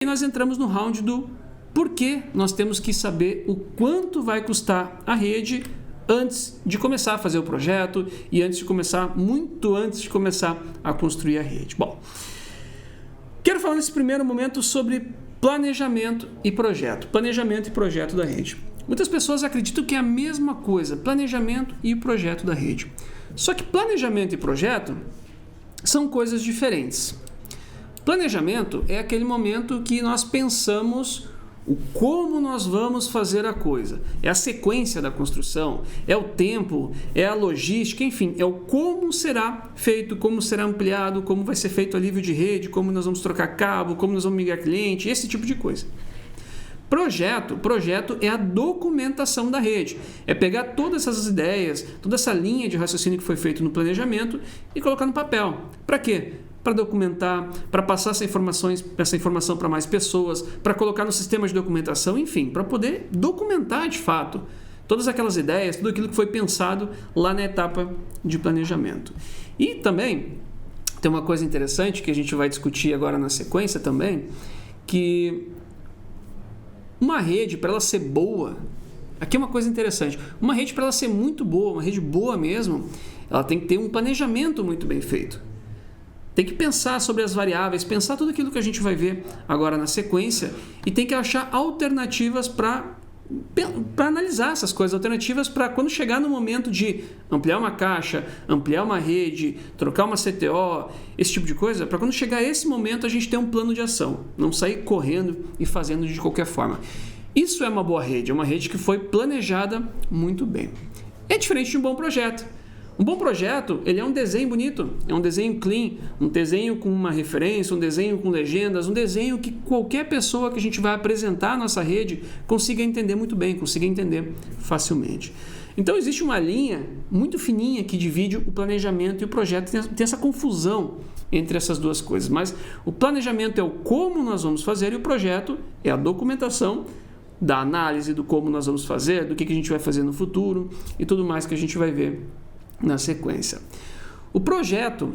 E nós entramos no round do porquê nós temos que saber o quanto vai custar a rede antes de começar a fazer o projeto e muito antes de começar a construir a rede. Bom, quero falar nesse primeiro momento sobre planejamento e projeto. Planejamento e projeto da rede. Muitas pessoas acreditam que é a mesma coisa, planejamento e projeto da rede. Só que planejamento e projeto são coisas diferentes. Planejamento é aquele momento que nós pensamos o como nós vamos fazer a coisa. É a sequência da construção, é o tempo, é a logística, enfim, é o como será feito, como será ampliado, como vai ser feito o alívio de rede, como nós vamos trocar cabo, como nós vamos migrar cliente, esse tipo de coisa. Projeto é a documentação da rede. É pegar todas essas ideias, toda essa linha de raciocínio que foi feito no planejamento e colocar no papel. Para quê? Para documentar, para passar essa informação para mais pessoas, para colocar no sistema de documentação, enfim, para poder documentar de fato todas aquelas ideias, tudo aquilo que foi pensado lá na etapa de planejamento. E também tem uma coisa interessante que a gente vai discutir agora na sequência também, que uma rede, para ela ser boa, aqui é uma coisa interessante, uma rede para ela ser muito boa, uma rede boa mesmo, ela tem que ter um planejamento muito bem feito. Tem que pensar sobre as variáveis, pensar tudo aquilo que a gente vai ver agora na sequência e tem que achar alternativas para analisar essas coisas, alternativas para quando chegar no momento de ampliar uma caixa, ampliar uma rede, trocar uma CTO, esse tipo de coisa, para quando chegar esse momento a gente ter um plano de ação, não sair correndo e fazendo de qualquer forma. Isso é uma boa rede, é uma rede que foi planejada muito bem. É diferente de um bom projeto. Um bom projeto, ele é um desenho bonito, é um desenho clean, um desenho com uma referência, um desenho com legendas, um desenho que qualquer pessoa que a gente vai apresentar a nossa rede consiga entender muito bem, consiga entender facilmente. Então existe uma linha muito fininha que divide o planejamento e o projeto, tem essa confusão entre essas duas coisas, mas o planejamento é o como nós vamos fazer e o projeto é a documentação da análise do como nós vamos fazer, do que a gente vai fazer no futuro e tudo mais que a gente vai ver na sequência. O projeto,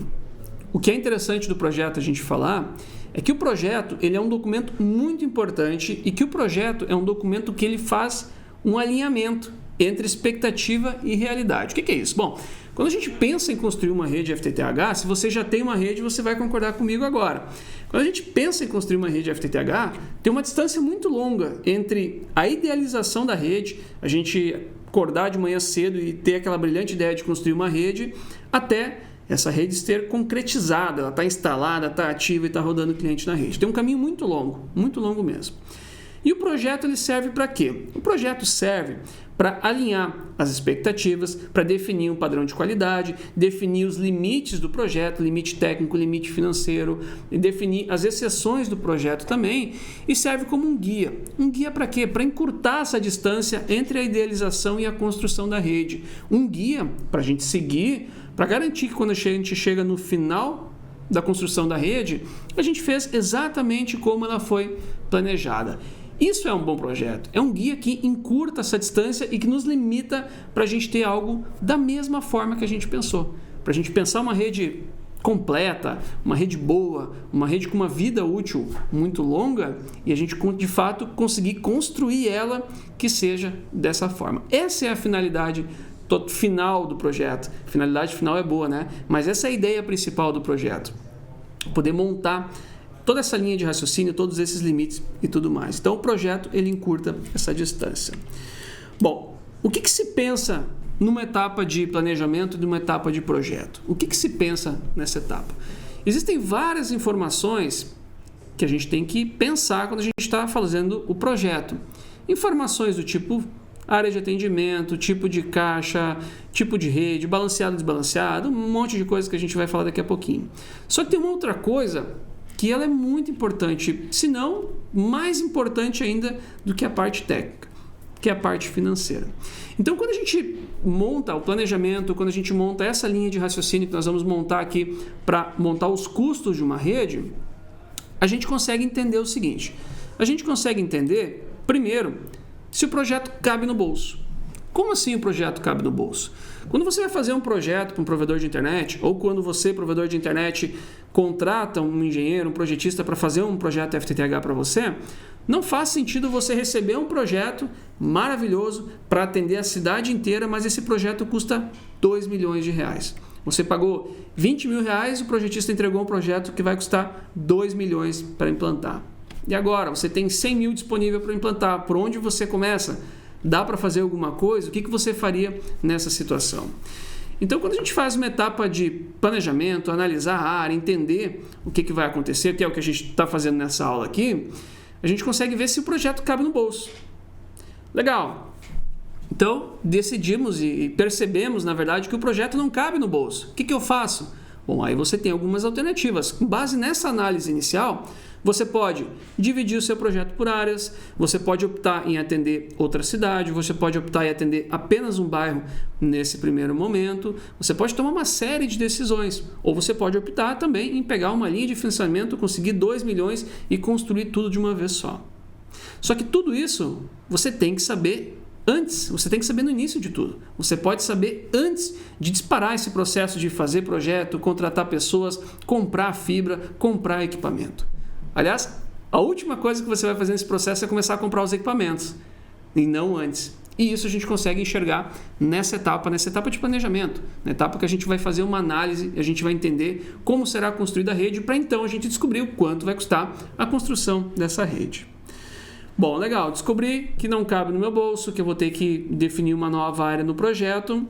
o que é interessante do projeto a gente falar, é que o projeto ele é um documento muito importante e que o projeto é um documento que ele faz um alinhamento entre expectativa e realidade. O que é isso? Bom, quando a gente pensa em construir uma rede FTTH, se você já tem uma rede, você vai concordar comigo agora. Quando a gente pensa em construir uma rede FTTH, tem uma distância muito longa entre a idealização da rede, a gente acordar de manhã cedo e ter aquela brilhante ideia de construir uma rede, até essa rede ser concretizada, ela está instalada, está ativa e está rodando cliente na rede. Tem um caminho muito longo mesmo. E o projeto ele serve para quê? O projeto serve para alinhar as expectativas, para definir um padrão de qualidade, definir os limites do projeto, limite técnico, limite financeiro, e definir as exceções do projeto também, e serve como um guia. Um guia para quê? Para encurtar essa distância entre a idealização e a construção da rede. Um guia para a gente seguir, para garantir que quando a gente chega no final da construção da rede, a gente fez exatamente como ela foi planejada. Isso é um bom projeto, é um guia que encurta essa distância e que nos limita para a gente ter algo da mesma forma que a gente pensou. Para a gente pensar uma rede completa, uma rede boa, uma rede com uma vida útil muito longa e a gente de fato conseguir construir ela que seja dessa forma. Essa é a finalidade final do projeto. A finalidade final é boa, né? Mas essa é a ideia principal do projeto. Poder montar toda essa linha de raciocínio, todos esses limites e tudo mais. Então, o projeto, ele encurta essa distância. Bom, o que se pensa numa etapa de planejamento e numa etapa de projeto? O que se pensa nessa etapa? Existem várias informações que a gente tem que pensar quando a gente está fazendo o projeto. Informações do tipo área de atendimento, tipo de caixa, tipo de rede, balanceado, desbalanceado, um monte de coisa que a gente vai falar daqui a pouquinho. Só que tem uma outra coisa que ela é muito importante, se não mais importante ainda do que a parte técnica, que é a parte financeira. Então, quando a gente monta o planejamento, quando a gente monta essa linha de raciocínio que nós vamos montar aqui para montar os custos de uma rede, a gente consegue entender o seguinte. A gente consegue entender, primeiro, se o projeto cabe no bolso. Como assim o projeto cabe no bolso? Quando você vai fazer um projeto para um provedor de internet, ou quando você, provedor de internet, contrata um engenheiro, um projetista para fazer um projeto FTTH para você, não faz sentido você receber um projeto maravilhoso para atender a cidade inteira, mas esse projeto custa 2 milhões de reais. Você pagou 20 mil reais, o projetista entregou um projeto que vai custar 2 milhões para implantar. E agora, você tem 100 mil disponível para implantar. Por onde você começa? Dá para fazer alguma coisa? O que você faria nessa situação? Então, quando a gente faz uma etapa de planejamento, analisar a área, entender o que vai acontecer, que é o que a gente está fazendo nessa aula aqui, a gente consegue ver se o projeto cabe no bolso. Legal. Então, decidimos e percebemos, na verdade, que o projeto não cabe no bolso. O que eu faço? Bom, aí você tem algumas alternativas. Com base nessa análise inicial, você pode dividir o seu projeto por áreas, você pode optar em atender outra cidade, você pode optar em atender apenas um bairro nesse primeiro momento, você pode tomar uma série de decisões, ou você pode optar também em pegar uma linha de financiamento, conseguir 2 milhões e construir tudo de uma vez só. Só que tudo isso você tem que saber antes, você tem que saber no início de tudo. Você pode saber antes de disparar esse processo de fazer projeto, contratar pessoas, comprar fibra, comprar equipamento. Aliás, a última coisa que você vai fazer nesse processo é começar a comprar os equipamentos, e não antes. E isso a gente consegue enxergar nessa etapa de planejamento, na etapa que a gente vai fazer uma análise, a gente vai entender como será construída a rede, para então a gente descobrir o quanto vai custar a construção dessa rede. Bom, legal, descobri que não cabe no meu bolso, que eu vou ter que definir uma nova área no projeto.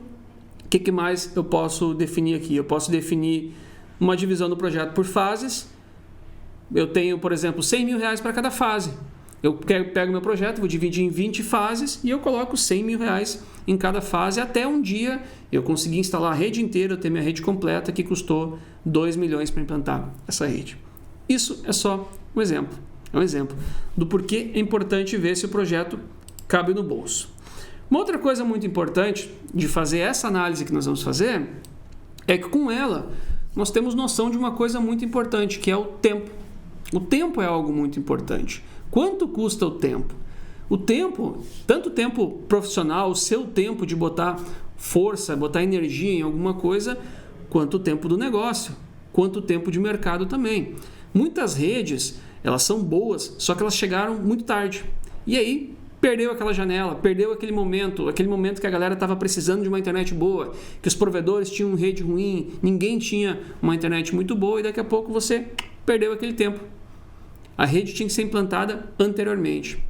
O que mais eu posso definir aqui? Eu posso definir uma divisão do projeto por fases. Eu tenho, por exemplo, 100 mil reais para cada fase. Eu pego meu projeto, vou dividir em 20 fases e eu coloco 100 mil reais em cada fase, até um dia eu conseguir instalar a rede inteira, eu ter minha rede completa, que custou 2 milhões para implantar essa rede. Isso é só um exemplo. É um exemplo do porquê é importante ver se o projeto cabe no bolso. Uma outra coisa muito importante de fazer essa análise que nós vamos fazer é que com ela nós temos noção de uma coisa muito importante, que é o tempo. O tempo é algo muito importante. Quanto custa o tempo? O tempo, tanto o tempo profissional, o seu tempo de botar força, botar energia em alguma coisa, quanto o tempo do negócio, quanto o tempo de mercado também. Muitas redes, elas são boas, só que elas chegaram muito tarde. E aí, perdeu aquela janela, perdeu aquele momento que a galera estava precisando de uma internet boa, que os provedores tinham rede ruim, ninguém tinha uma internet muito boa e daqui a pouco você perdeu aquele tempo. A rede tinha que ser implantada anteriormente.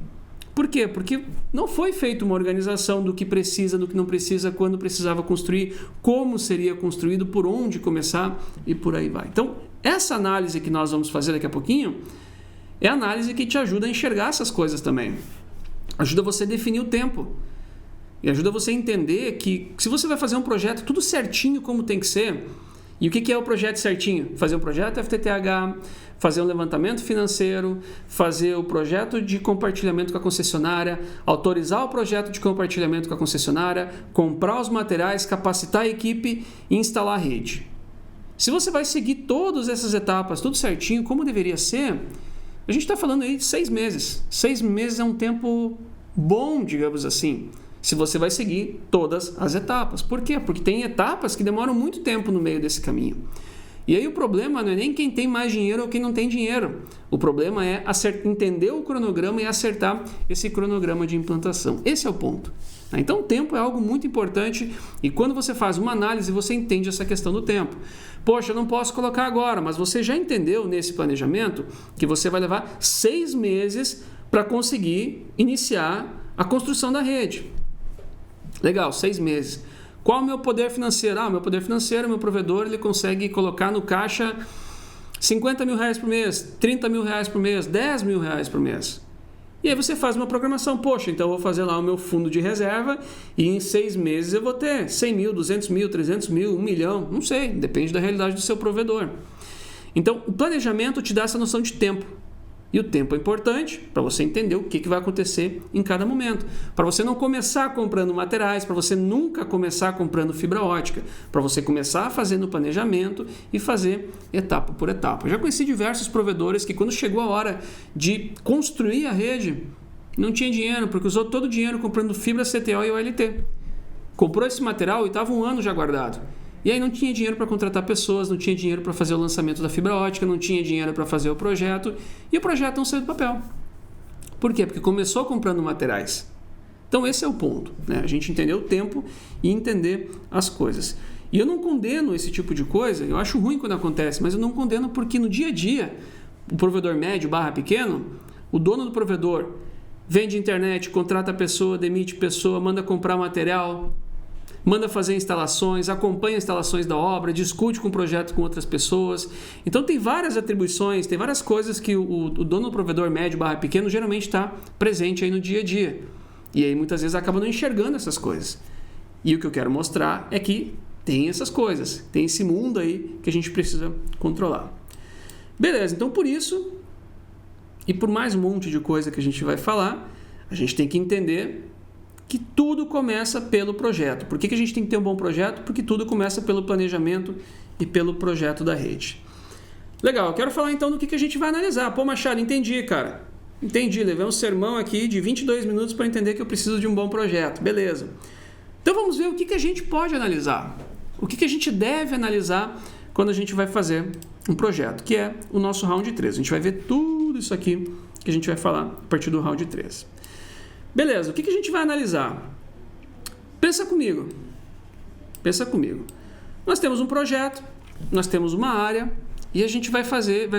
Por quê? Porque não foi feita uma organização do que precisa, do que não precisa, quando precisava construir, como seria construído, por onde começar e por aí vai. Então, essa análise que nós vamos fazer daqui a pouquinho é a análise que te ajuda a enxergar essas coisas também. Ajuda você a definir o tempo. E ajuda você a entender que se você vai fazer um projeto tudo certinho como tem que ser, e o que é o projeto certinho? Fazer um projeto FTTH, fazer um levantamento financeiro, fazer o projeto de compartilhamento com a concessionária, autorizar o projeto de compartilhamento com a concessionária, comprar os materiais, capacitar a equipe e instalar a rede. Se você vai seguir todas essas etapas, tudo certinho, como deveria ser, a gente está falando aí de 6 meses. 6 meses é um tempo bom, digamos assim, se você vai seguir todas as etapas. Por quê? Porque tem etapas que demoram muito tempo no meio desse caminho. E aí o problema não é nem quem tem mais dinheiro ou quem não tem dinheiro. O problema é entender o cronograma e acertar esse cronograma de implantação. Esse é o ponto. Então o tempo é algo muito importante e quando você faz uma análise você entende essa questão do tempo. Poxa, eu não posso colocar agora, mas você já entendeu nesse planejamento que você vai levar 6 meses para conseguir iniciar a construção da rede. Legal, 6 meses. Qual é o meu poder financeiro? Meu poder financeiro, meu provedor, ele consegue colocar no caixa 50 mil reais por mês, 30 mil reais por mês, 10 mil reais por mês. E aí você faz uma programação. Poxa, então eu vou fazer lá o meu fundo de reserva e em 6 meses eu vou ter 100 mil, 200 mil, 300 mil, 1 milhão, não sei, depende da realidade do seu provedor. Então, o planejamento te dá essa noção de tempo. E o tempo é importante para você entender o que vai acontecer em cada momento. Para você não começar comprando materiais, para você nunca começar comprando fibra ótica, para você começar fazendo o planejamento e fazer etapa por etapa. Eu já conheci diversos provedores que quando chegou a hora de construir a rede, não tinha dinheiro, porque usou todo o dinheiro comprando fibra CTO e OLT. comprou esse material e estava um ano já guardado. E aí não tinha dinheiro para contratar pessoas, não tinha dinheiro para fazer o lançamento da fibra ótica, não tinha dinheiro para fazer o projeto, e o projeto não saiu do papel. Por quê? Porque começou comprando materiais. Então esse é o ponto, né? A gente entender o tempo e entender as coisas. E eu não condeno esse tipo de coisa, eu acho ruim quando acontece, mas eu não condeno porque no dia a dia, o provedor médio / pequeno, o dono do provedor vende internet, contrata a pessoa, demite pessoa, manda comprar material, manda fazer instalações, acompanha instalações da obra, discute com o projeto com outras pessoas. Então tem várias atribuições, tem várias coisas que o dono do provedor médio / pequeno geralmente está presente aí no dia a dia. E aí muitas vezes acaba não enxergando essas coisas. E o que eu quero mostrar é que tem essas coisas, tem esse mundo aí que a gente precisa controlar. Beleza, então por isso, e por mais um monte de coisa que a gente vai falar, a gente tem que entender que tudo começa pelo projeto. Por que a gente tem que ter um bom projeto? Porque tudo começa pelo planejamento e pelo projeto da rede. Legal, eu quero falar então do que a gente vai analisar. Pô, Machado, entendi, cara. Entendi, levei um sermão aqui de 22 minutos para entender que eu preciso de um bom projeto. Beleza. Então vamos ver o que a gente pode analisar. O que a gente deve analisar quando a gente vai fazer um projeto, que é o nosso round 3. A gente vai ver tudo isso aqui que a gente vai falar a partir do round 3. Beleza, o que a gente vai analisar? Pensa comigo. Pensa comigo. Nós temos um projeto, nós temos uma área e a gente vai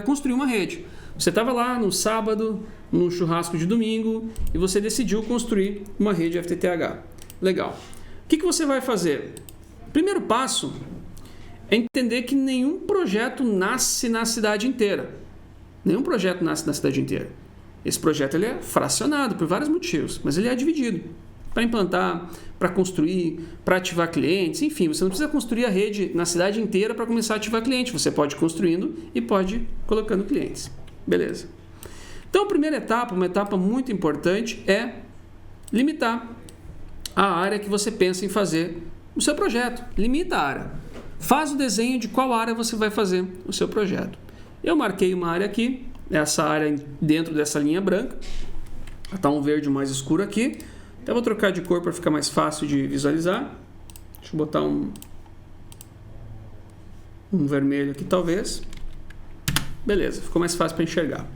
construir uma rede. Você estava lá no sábado, no churrasco de domingo e você decidiu construir uma rede FTTH. Legal. O que você vai fazer? Primeiro passo é entender que nenhum projeto nasce na cidade inteira. Nenhum projeto nasce na cidade inteira. Esse projeto ele é fracionado por vários motivos, mas ele é dividido para implantar, para construir, para ativar clientes, enfim, você não precisa construir a rede na cidade inteira para começar a ativar cliente, você pode ir construindo e pode ir colocando clientes. Beleza. Então a primeira etapa, uma etapa muito importante, é limitar a área que você pensa em fazer o seu projeto. Limita a área. Faz o desenho de qual área você vai fazer o seu projeto. Eu marquei uma área aqui, essa área dentro dessa linha branca. Está um verde mais escuro aqui. Até vou trocar de cor para ficar mais fácil de visualizar. Deixa eu botar um vermelho aqui talvez. Beleza, ficou mais fácil para enxergar.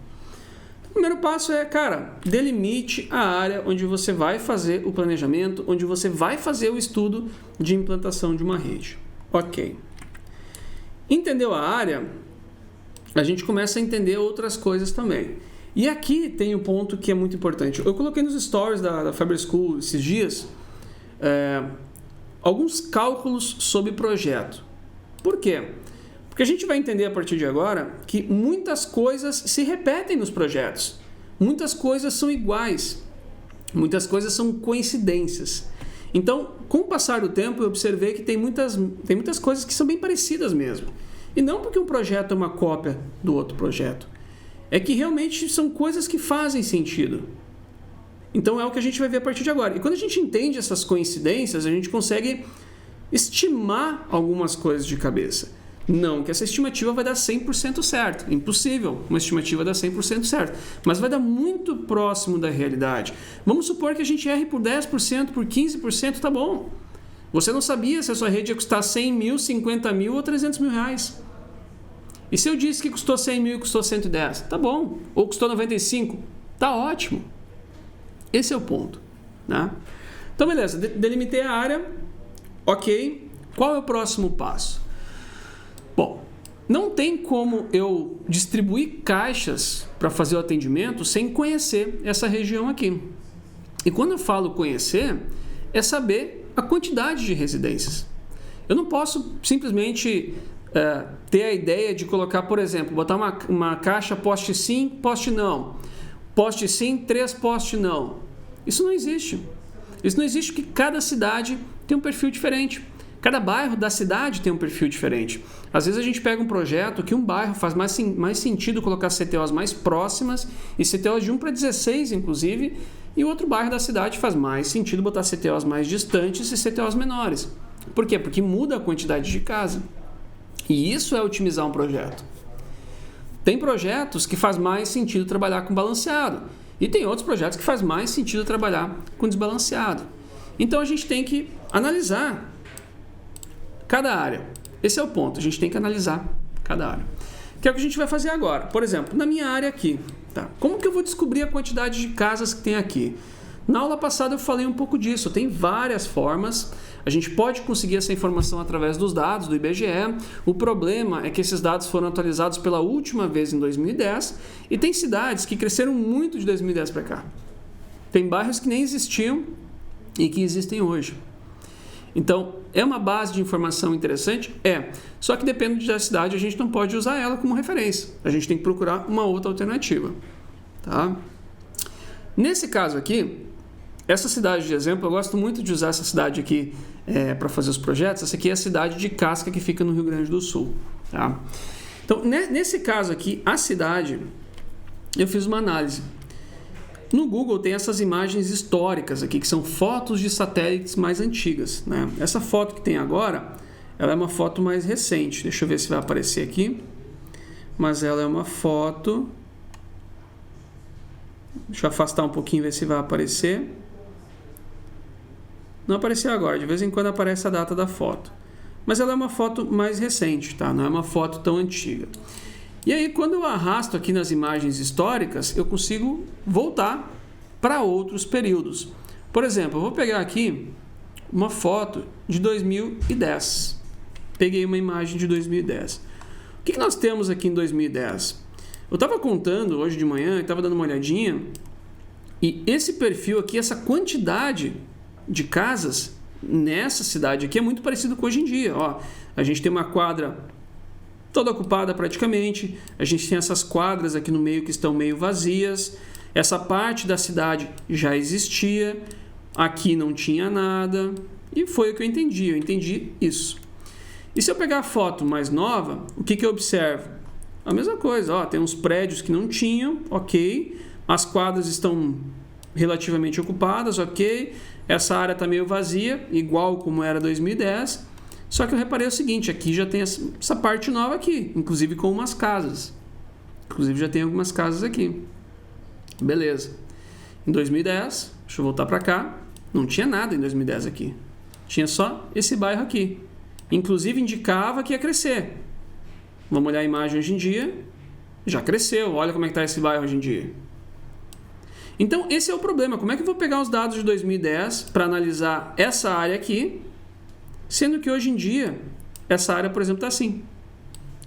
O primeiro passo é, cara, delimite a área onde você vai fazer o planejamento, onde você vai fazer o estudo de implantação de uma rede. Ok. Entendeu a área? A gente começa a entender outras coisas também. E aqui tem um ponto que é muito importante. Eu coloquei nos stories da Fiber School esses dias alguns cálculos sobre projeto. Por quê? Porque a gente vai entender a partir de agora que muitas coisas se repetem nos projetos. Muitas coisas são iguais. Muitas coisas são coincidências. Então, com o passar do tempo, eu observei que tem muitas coisas que são bem parecidas mesmo. E não porque um projeto é uma cópia do outro projeto. É que realmente são coisas que fazem sentido. Então, é o que a gente vai ver a partir de agora. E quando a gente entende essas coincidências, a gente consegue estimar algumas coisas de cabeça. Não que essa estimativa vai dar 100% certo. Impossível uma estimativa dar 100% certo. Mas vai dar muito próximo da realidade. Vamos supor que a gente erre por 10%, por 15%, tá bom. Você não sabia se a sua rede ia custar 100 mil, 50 mil ou 300 mil reais. E se eu disse que custou 100 mil e custou 110? Tá bom. Ou custou 95? Tá ótimo. Esse é o ponto, né? Então, beleza. Delimitei a área. Ok. Qual é o próximo passo? Bom, não tem como eu distribuir caixas para fazer o atendimento sem conhecer essa região aqui. E quando eu falo conhecer, é saber a quantidade de residências. Eu não posso simplesmente ter a ideia de colocar, por exemplo, botar uma caixa poste sim, poste não. Poste sim, 3 poste não. Isso não existe. Isso não existe porque cada cidade tem um perfil diferente. Cada bairro da cidade tem um perfil diferente. Às vezes a gente pega um projeto que um bairro faz mais sentido colocar CTOs mais próximas e CTOs de 1 para 16, inclusive, e o outro bairro da cidade faz mais sentido botar CTOs mais distantes e CTOs menores. Por quê? Porque muda a quantidade de casa. E isso é otimizar um projeto. Tem projetos que faz mais sentido trabalhar com balanceado e tem outros projetos que faz mais sentido trabalhar com desbalanceado. Então a gente tem que analisar cada área. Esse é o ponto, a gente tem que analisar cada área. Que é o que a gente vai fazer agora. Por exemplo, na minha área aqui, tá? Como que eu vou descobrir a quantidade de casas que tem aqui? Na aula passada eu falei um pouco disso, tem várias formas. A gente pode conseguir essa informação através dos dados do IBGE. O problema é que esses dados foram atualizados pela última vez em 2010 e tem cidades que cresceram muito de 2010 para cá. Tem bairros que nem existiam e que existem hoje. Então, é uma base de informação interessante? É. Só que depende da cidade, a gente não pode usar ela como referência. A gente tem que procurar uma outra alternativa. Tá? Nesse caso aqui, essa cidade de exemplo, eu gosto muito de usar essa cidade aqui para fazer os projetos. Essa aqui é a cidade de Casca, que fica no Rio Grande do Sul. Tá? Então, nesse caso aqui, a cidade, eu fiz uma análise. No Google tem essas imagens históricas aqui, que são fotos de satélites mais antigas, né? Essa foto que tem agora, ela é uma foto mais recente. Deixa eu ver se vai aparecer aqui. Mas ela é uma foto... Deixa eu afastar um pouquinho, ver se vai aparecer. Não apareceu agora, de vez em quando aparece a data da foto. Mas ela é uma foto mais recente, tá? Não é uma foto tão antiga. E aí, quando eu arrasto aqui nas imagens históricas, eu consigo voltar para outros períodos. Por exemplo, eu vou pegar aqui uma foto de 2010. Peguei uma imagem de 2010. O que nós temos aqui em 2010? Eu estava contando hoje de manhã, estava dando uma olhadinha, e esse perfil aqui, essa quantidade de casas nessa cidade aqui é muito parecido com hoje em dia. Ó, a gente tem uma quadra toda ocupada praticamente, a gente tem essas quadras aqui no meio que estão meio vazias, essa parte da cidade já existia, aqui não tinha nada, e foi o que eu entendi isso. E se eu pegar a foto mais nova, o que eu observo? A mesma coisa, ó, tem uns prédios que não tinham, ok, as quadras estão relativamente ocupadas, ok, essa área está meio vazia, igual como era 2010, só que eu reparei o seguinte, aqui já tem essa parte nova aqui, inclusive com umas casas. Inclusive já tem algumas casas aqui. Beleza. Em 2010, deixa eu voltar para cá, não tinha nada em 2010 aqui. Tinha só esse bairro aqui. Inclusive indicava que ia crescer. Vamos olhar a imagem hoje em dia. Já cresceu, olha como é que está esse bairro hoje em dia. Então esse é o problema. Como é que eu vou pegar os dados de 2010 para analisar essa área aqui, sendo que hoje em dia, essa área, por exemplo, está assim.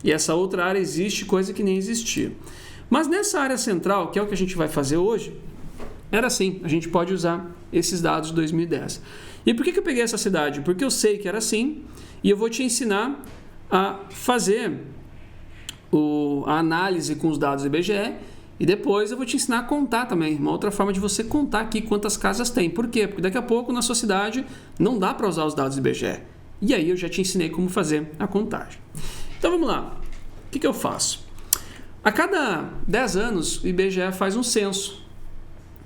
E essa outra área existe, coisa que nem existia. Mas nessa área central, que é o que a gente vai fazer hoje, era assim. A gente pode usar esses dados de 2010. E por que eu peguei essa cidade? Porque eu sei que era assim e eu vou te ensinar a fazer a análise com os dados do IBGE e depois eu vou te ensinar a contar também. Uma outra forma de você contar aqui quantas casas tem. Por quê? Porque daqui a pouco na sua cidade não dá para usar os dados do IBGE. E aí eu já te ensinei como fazer a contagem. Então vamos lá. O que eu faço? A cada 10 anos o IBGE faz um censo.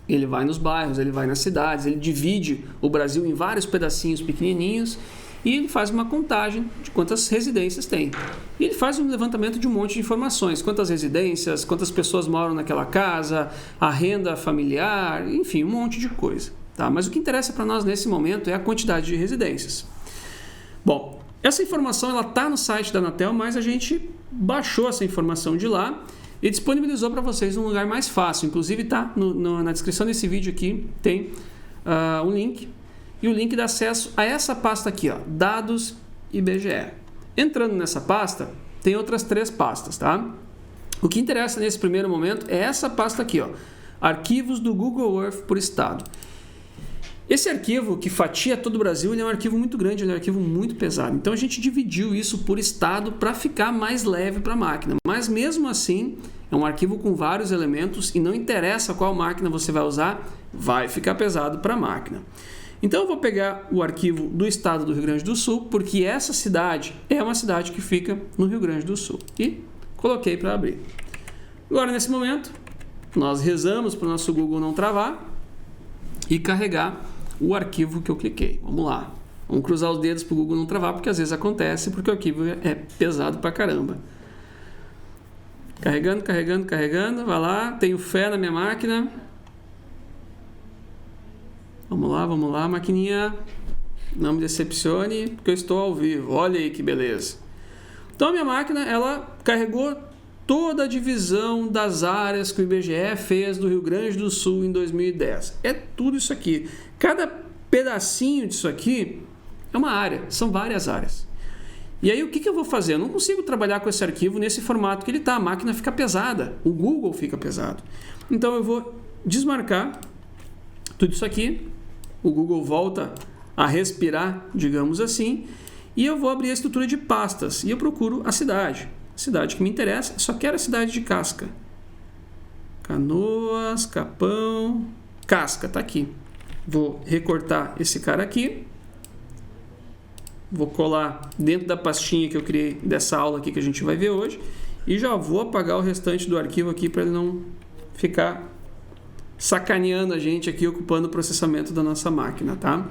Ele vai nos bairros, ele vai nas cidades, ele divide o Brasil em vários pedacinhos pequenininhos e ele faz uma contagem de quantas residências tem. E ele faz um levantamento de um monte de informações. Quantas residências, quantas pessoas moram naquela casa, a renda familiar, enfim, um monte de coisa. Tá? Mas o que interessa para nós nesse momento é a quantidade de residências. Bom, essa informação está no site da Anatel, mas a gente baixou essa informação de lá e disponibilizou para vocês num lugar mais fácil. Inclusive está na descrição desse vídeo aqui, tem um link. E o link dá acesso a essa pasta aqui, ó, Dados IBGE. Entrando nessa pasta, tem outras 3 pastas, tá? O que interessa nesse primeiro momento é essa pasta aqui, ó, Arquivos do Google Earth por Estado. Esse arquivo que fatia todo o Brasil, ele é um arquivo muito grande, ele é um arquivo muito pesado. Então a gente dividiu isso por estado para ficar mais leve para a máquina. Mas mesmo assim, é um arquivo com vários elementos e não interessa qual máquina você vai usar, vai ficar pesado para a máquina. Então eu vou pegar o arquivo do estado do Rio Grande do Sul, porque essa cidade é uma cidade que fica no Rio Grande do Sul. E coloquei para abrir. Agora, nesse momento, nós rezamos para o nosso Google não travar e carregar o arquivo que eu cliquei. Vamos lá. Vamos cruzar os dedos para o Google não travar, porque às vezes acontece, porque o arquivo é pesado pra caramba. Carregando, carregando, carregando. Vai lá. Tenho fé na minha máquina. Vamos lá, maquininha. Não me decepcione, porque eu estou ao vivo. Olha aí que beleza. Então, a minha máquina, ela carregou toda a divisão das áreas que o IBGE fez do Rio Grande do Sul em 2010. É tudo isso aqui. Cada pedacinho disso aqui é uma área, são várias áreas. E aí, o que eu vou fazer? Eu não consigo trabalhar com esse arquivo nesse formato que ele está. A máquina fica pesada, o Google fica pesado. Então, eu vou desmarcar tudo isso aqui. O Google volta a respirar, digamos assim, e eu vou abrir a estrutura de pastas e eu procuro a cidade. A cidade que me interessa, só quero a cidade de Casca. Canoas, Capão, Casca, tá aqui. Vou recortar esse cara aqui. Vou colar dentro da pastinha que eu criei dessa aula aqui que a gente vai ver hoje e já vou apagar o restante do arquivo aqui para ele não ficar sacaneando a gente aqui, ocupando o processamento da nossa máquina, tá?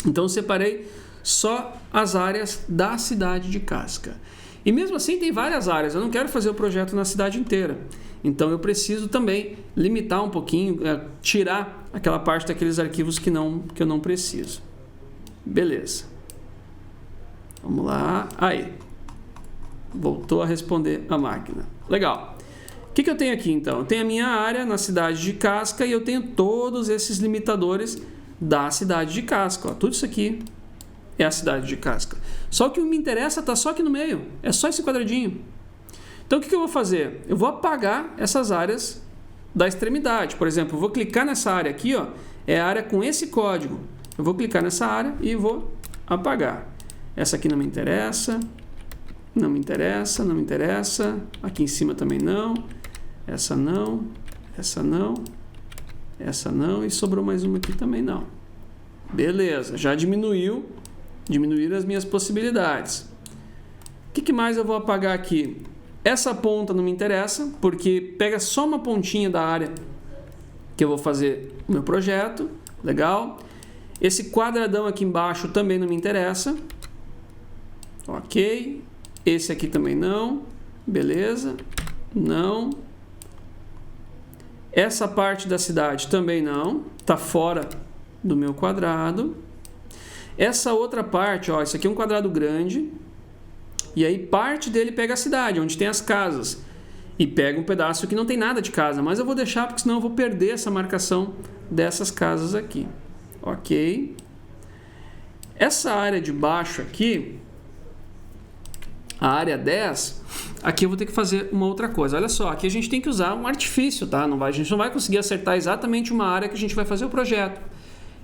Então, eu separei só as áreas da cidade de Casca. E mesmo assim, tem várias áreas. Eu não quero fazer o projeto na cidade inteira. Então, eu preciso também limitar um pouquinho, tirar aquela parte daqueles arquivos que eu não preciso. Beleza. Vamos lá. Aí. Voltou a responder a máquina. Legal. O que eu tenho aqui, então? Eu tenho a minha área na cidade de Casca e eu tenho todos esses limitadores da cidade de Casca. Ó, tudo isso aqui é a cidade de Casca. Só que o que me interessa está só aqui no meio. É só esse quadradinho. Então, o que eu vou fazer? Eu vou apagar essas áreas da extremidade. Por exemplo, eu vou clicar nessa área aqui, ó, é a área com esse código. Eu vou clicar nessa área e vou apagar. Essa aqui não me interessa. Não me interessa, não me interessa. Aqui em cima também não. Essa não. Essa não. Essa não. E sobrou mais uma aqui também não. Beleza, já diminuíram as minhas possibilidades. O que mais eu vou apagar aqui? Essa ponta não me interessa, porque pega só uma pontinha da área que eu vou fazer o meu projeto. Legal. Esse quadradão aqui embaixo também não me interessa. Ok. Esse aqui também não. Beleza. Não. Essa parte da cidade também não. Está fora do meu quadrado. Essa outra parte, ó, isso aqui é um quadrado grande. E aí parte dele pega a cidade, onde tem as casas. E pega um pedaço que não tem nada de casa. Mas eu vou deixar, porque senão eu vou perder essa marcação dessas casas aqui. Ok. Essa área de baixo aqui, a área 10, aqui eu vou ter que fazer uma outra coisa. Olha só, aqui a gente tem que usar um artifício, tá? A gente não vai conseguir acertar exatamente uma área que a gente vai fazer o projeto.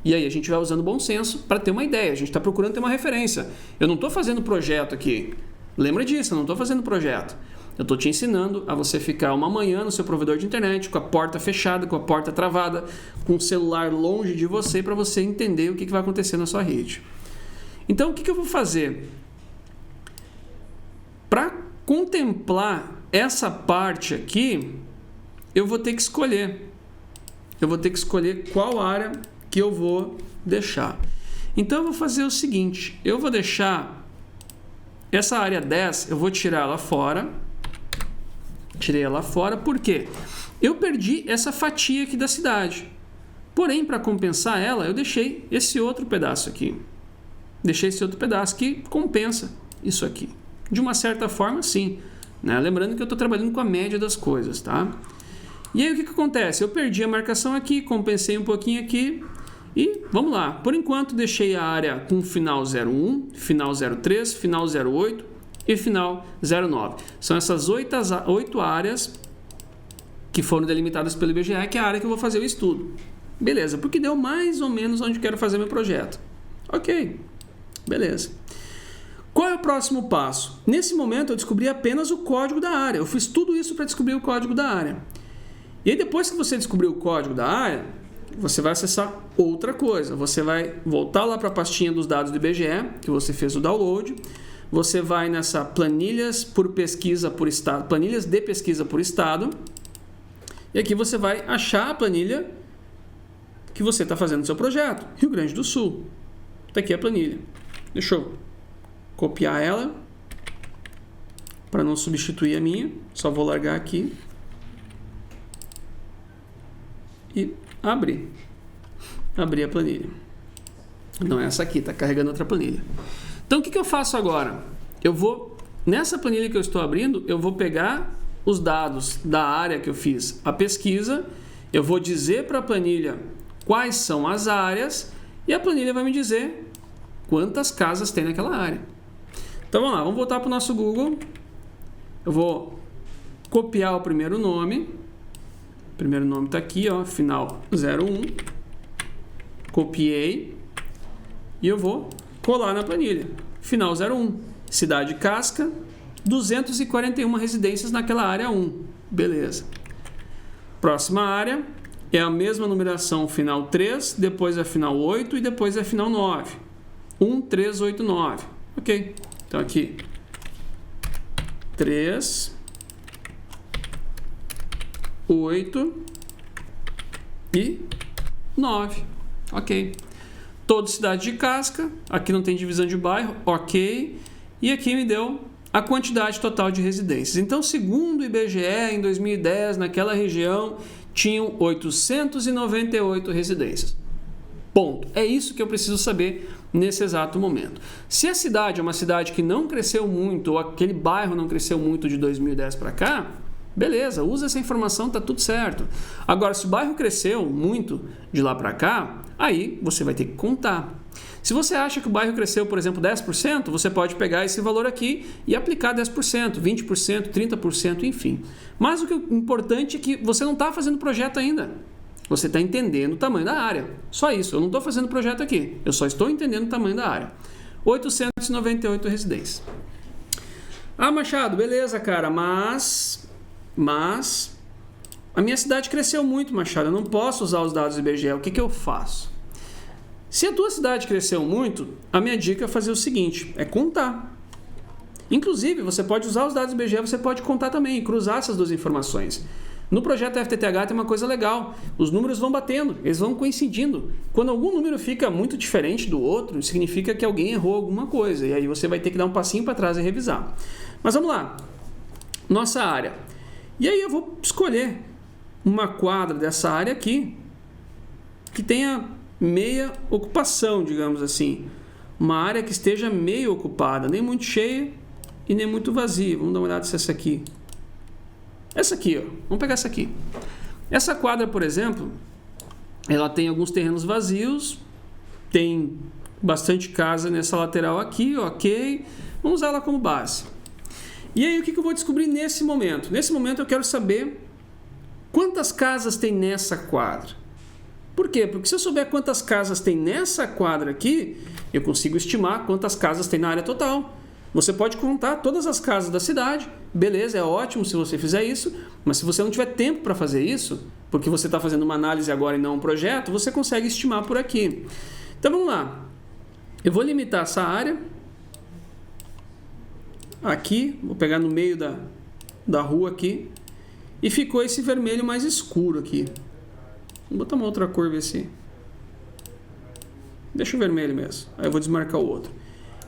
E aí a gente vai usando bom senso para ter uma ideia. A gente está procurando ter uma referência. Eu não estou fazendo projeto aqui. Lembra disso, eu não estou fazendo projeto. Eu estou te ensinando a você ficar uma manhã no seu provedor de internet, com a porta fechada, com a porta travada, com o celular longe de você, para você entender o que vai acontecer na sua rede. Então, o que eu vou fazer? Para contemplar essa parte aqui, eu vou ter que escolher. Eu vou ter que escolher qual área que eu vou deixar. Então, eu vou fazer o seguinte. Eu vou deixar essa área 10, eu vou tirar ela fora. Tirei ela fora, por quê? Eu perdi essa fatia aqui da cidade. Porém, para compensar ela, eu deixei esse outro pedaço aqui. Deixei esse outro pedaço que compensa isso aqui. De uma certa forma, sim. Né? Lembrando que eu estou trabalhando com a média das coisas, tá? E aí, o que acontece? Eu perdi a marcação aqui, compensei um pouquinho aqui. E vamos lá. Por enquanto, deixei a área com final 01, final 03, final 08 e final 09. São essas 8 áreas que foram delimitadas pelo IBGE, que é a área que eu vou fazer o estudo. Beleza, porque deu mais ou menos onde eu quero fazer meu projeto. Ok, beleza. Qual é o próximo passo? Nesse momento, eu descobri apenas o código da área. Eu fiz tudo isso para descobrir o código da área. E aí, depois que você descobriu o código da área, você vai acessar outra coisa. Você vai voltar lá para a pastinha dos dados do IBGE, que você fez o download. Você vai nessa planilhas por pesquisa por estado, planilhas de pesquisa por estado. E aqui você vai achar a planilha que você está fazendo no seu projeto. Rio Grande do Sul. Está aqui a planilha. Deixa eu copiar ela para não substituir a minha. Só vou largar aqui e abrir. abrir a planilha. Não é essa aqui, está carregando outra planilha. Então, o que eu faço agora? Nessa planilha que eu estou abrindo, eu vou pegar os dados da área que eu fiz a pesquisa, eu vou dizer para a planilha quais são as áreas e a planilha vai me dizer quantas casas tem naquela área. Então, vamos lá, vamos voltar para o nosso Google. Eu vou copiar o primeiro nome. O primeiro nome está aqui, ó, final 01. Copiei. E eu vou colar na planilha. Final 01. Cidade Casca, 241 residências naquela área 1. Beleza. Próxima área é a mesma numeração, final 3, depois a final 8 e depois a final 9. 1, 3, 8, 9. Ok. Então aqui 3, 8 e 9. Ok. Toda cidade de Casca. Aqui não tem divisão de bairro. Ok. E aqui me deu a quantidade total de residências. Então, segundo o IBGE, em 2010, naquela região, tinham 898 residências. Ponto. É isso que eu preciso saber nesse exato momento. Se a cidade é uma cidade que não cresceu muito, ou aquele bairro não cresceu muito de 2010 para cá, beleza, usa essa informação, tá tudo certo. Agora, se o bairro cresceu muito de lá para cá, aí você vai ter que contar. Se você acha que o bairro cresceu, por exemplo, 10%, você pode pegar esse valor aqui e aplicar 10%, 20%, 30%, enfim. Mas o que é importante é que você não está fazendo projeto ainda. Você está entendendo o tamanho da área. Só isso, eu não estou fazendo projeto aqui. Eu só estou entendendo o tamanho da área. 898 residências. Ah, Machado, beleza, cara, mas a minha cidade cresceu muito, Machado. Eu não posso usar os dados do IBGE. O que eu faço? Se a tua cidade cresceu muito, a minha dica é fazer o seguinte, é contar. Inclusive, você pode usar os dados do IBGE, você pode contar também, cruzar essas duas informações. No projeto FTTH tem uma coisa legal, os números vão batendo, eles vão coincidindo. Quando algum número fica muito diferente do outro, significa que alguém errou alguma coisa, e aí você vai ter que dar um passinho para trás e revisar. Mas vamos lá, nossa área. E aí eu vou escolher uma quadra dessa área aqui, que tenha meia ocupação, digamos assim. Uma área que esteja meio ocupada, nem muito cheia e nem muito vazia. Vamos dar uma olhada se essa aqui. Essa aqui, ó. Vamos pegar essa aqui. Essa quadra, por exemplo, ela tem alguns terrenos vazios, tem bastante casa nessa lateral aqui, ok. Vamos usar ela como base. E aí, o que eu vou descobrir nesse momento? Nesse momento eu quero saber quantas casas tem nessa quadra. Por quê? Porque se eu souber quantas casas tem nessa quadra aqui, eu consigo estimar quantas casas tem na área total. Você pode contar todas as casas da cidade, beleza, é ótimo se você fizer isso, mas se você não tiver tempo para fazer isso, porque você está fazendo uma análise agora e não um projeto, você consegue estimar por aqui. Então vamos lá. Eu vou limitar essa área. Aqui, vou pegar no meio da rua aqui, e ficou esse vermelho mais escuro aqui. Vou botar uma outra cor, ver se... Deixa o vermelho mesmo. Aí eu vou desmarcar o outro.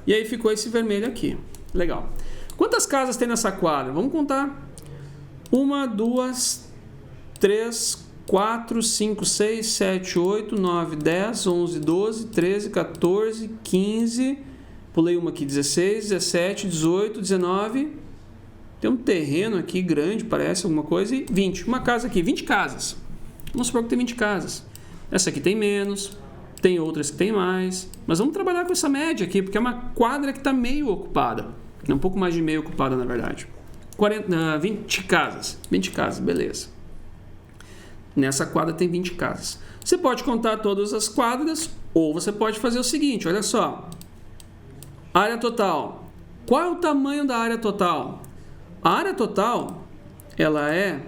E aí ficou esse vermelho aqui. Legal. Quantas casas tem nessa quadra? Vamos contar. 1, 2, 3, 4, 5, 6, 7, 8, 9, 10, 11, 12, 13, 14, 15... Pulei uma aqui, 16, 17, 18, 19... Tem um terreno aqui grande, parece alguma coisa, e 20. Uma casa aqui, 20 casas. Vamos supor que tem 20 casas. Essa aqui tem menos, tem outras que tem mais. Mas vamos trabalhar com essa média aqui, porque é uma quadra que está meio ocupada. É um pouco mais de meio ocupada, na verdade. 20 casas. 20 casas, beleza. Nessa quadra tem 20 casas. Você pode contar todas as quadras, ou você pode fazer o seguinte, olha só. Área total. Qual é o tamanho da área total? A área total, ela é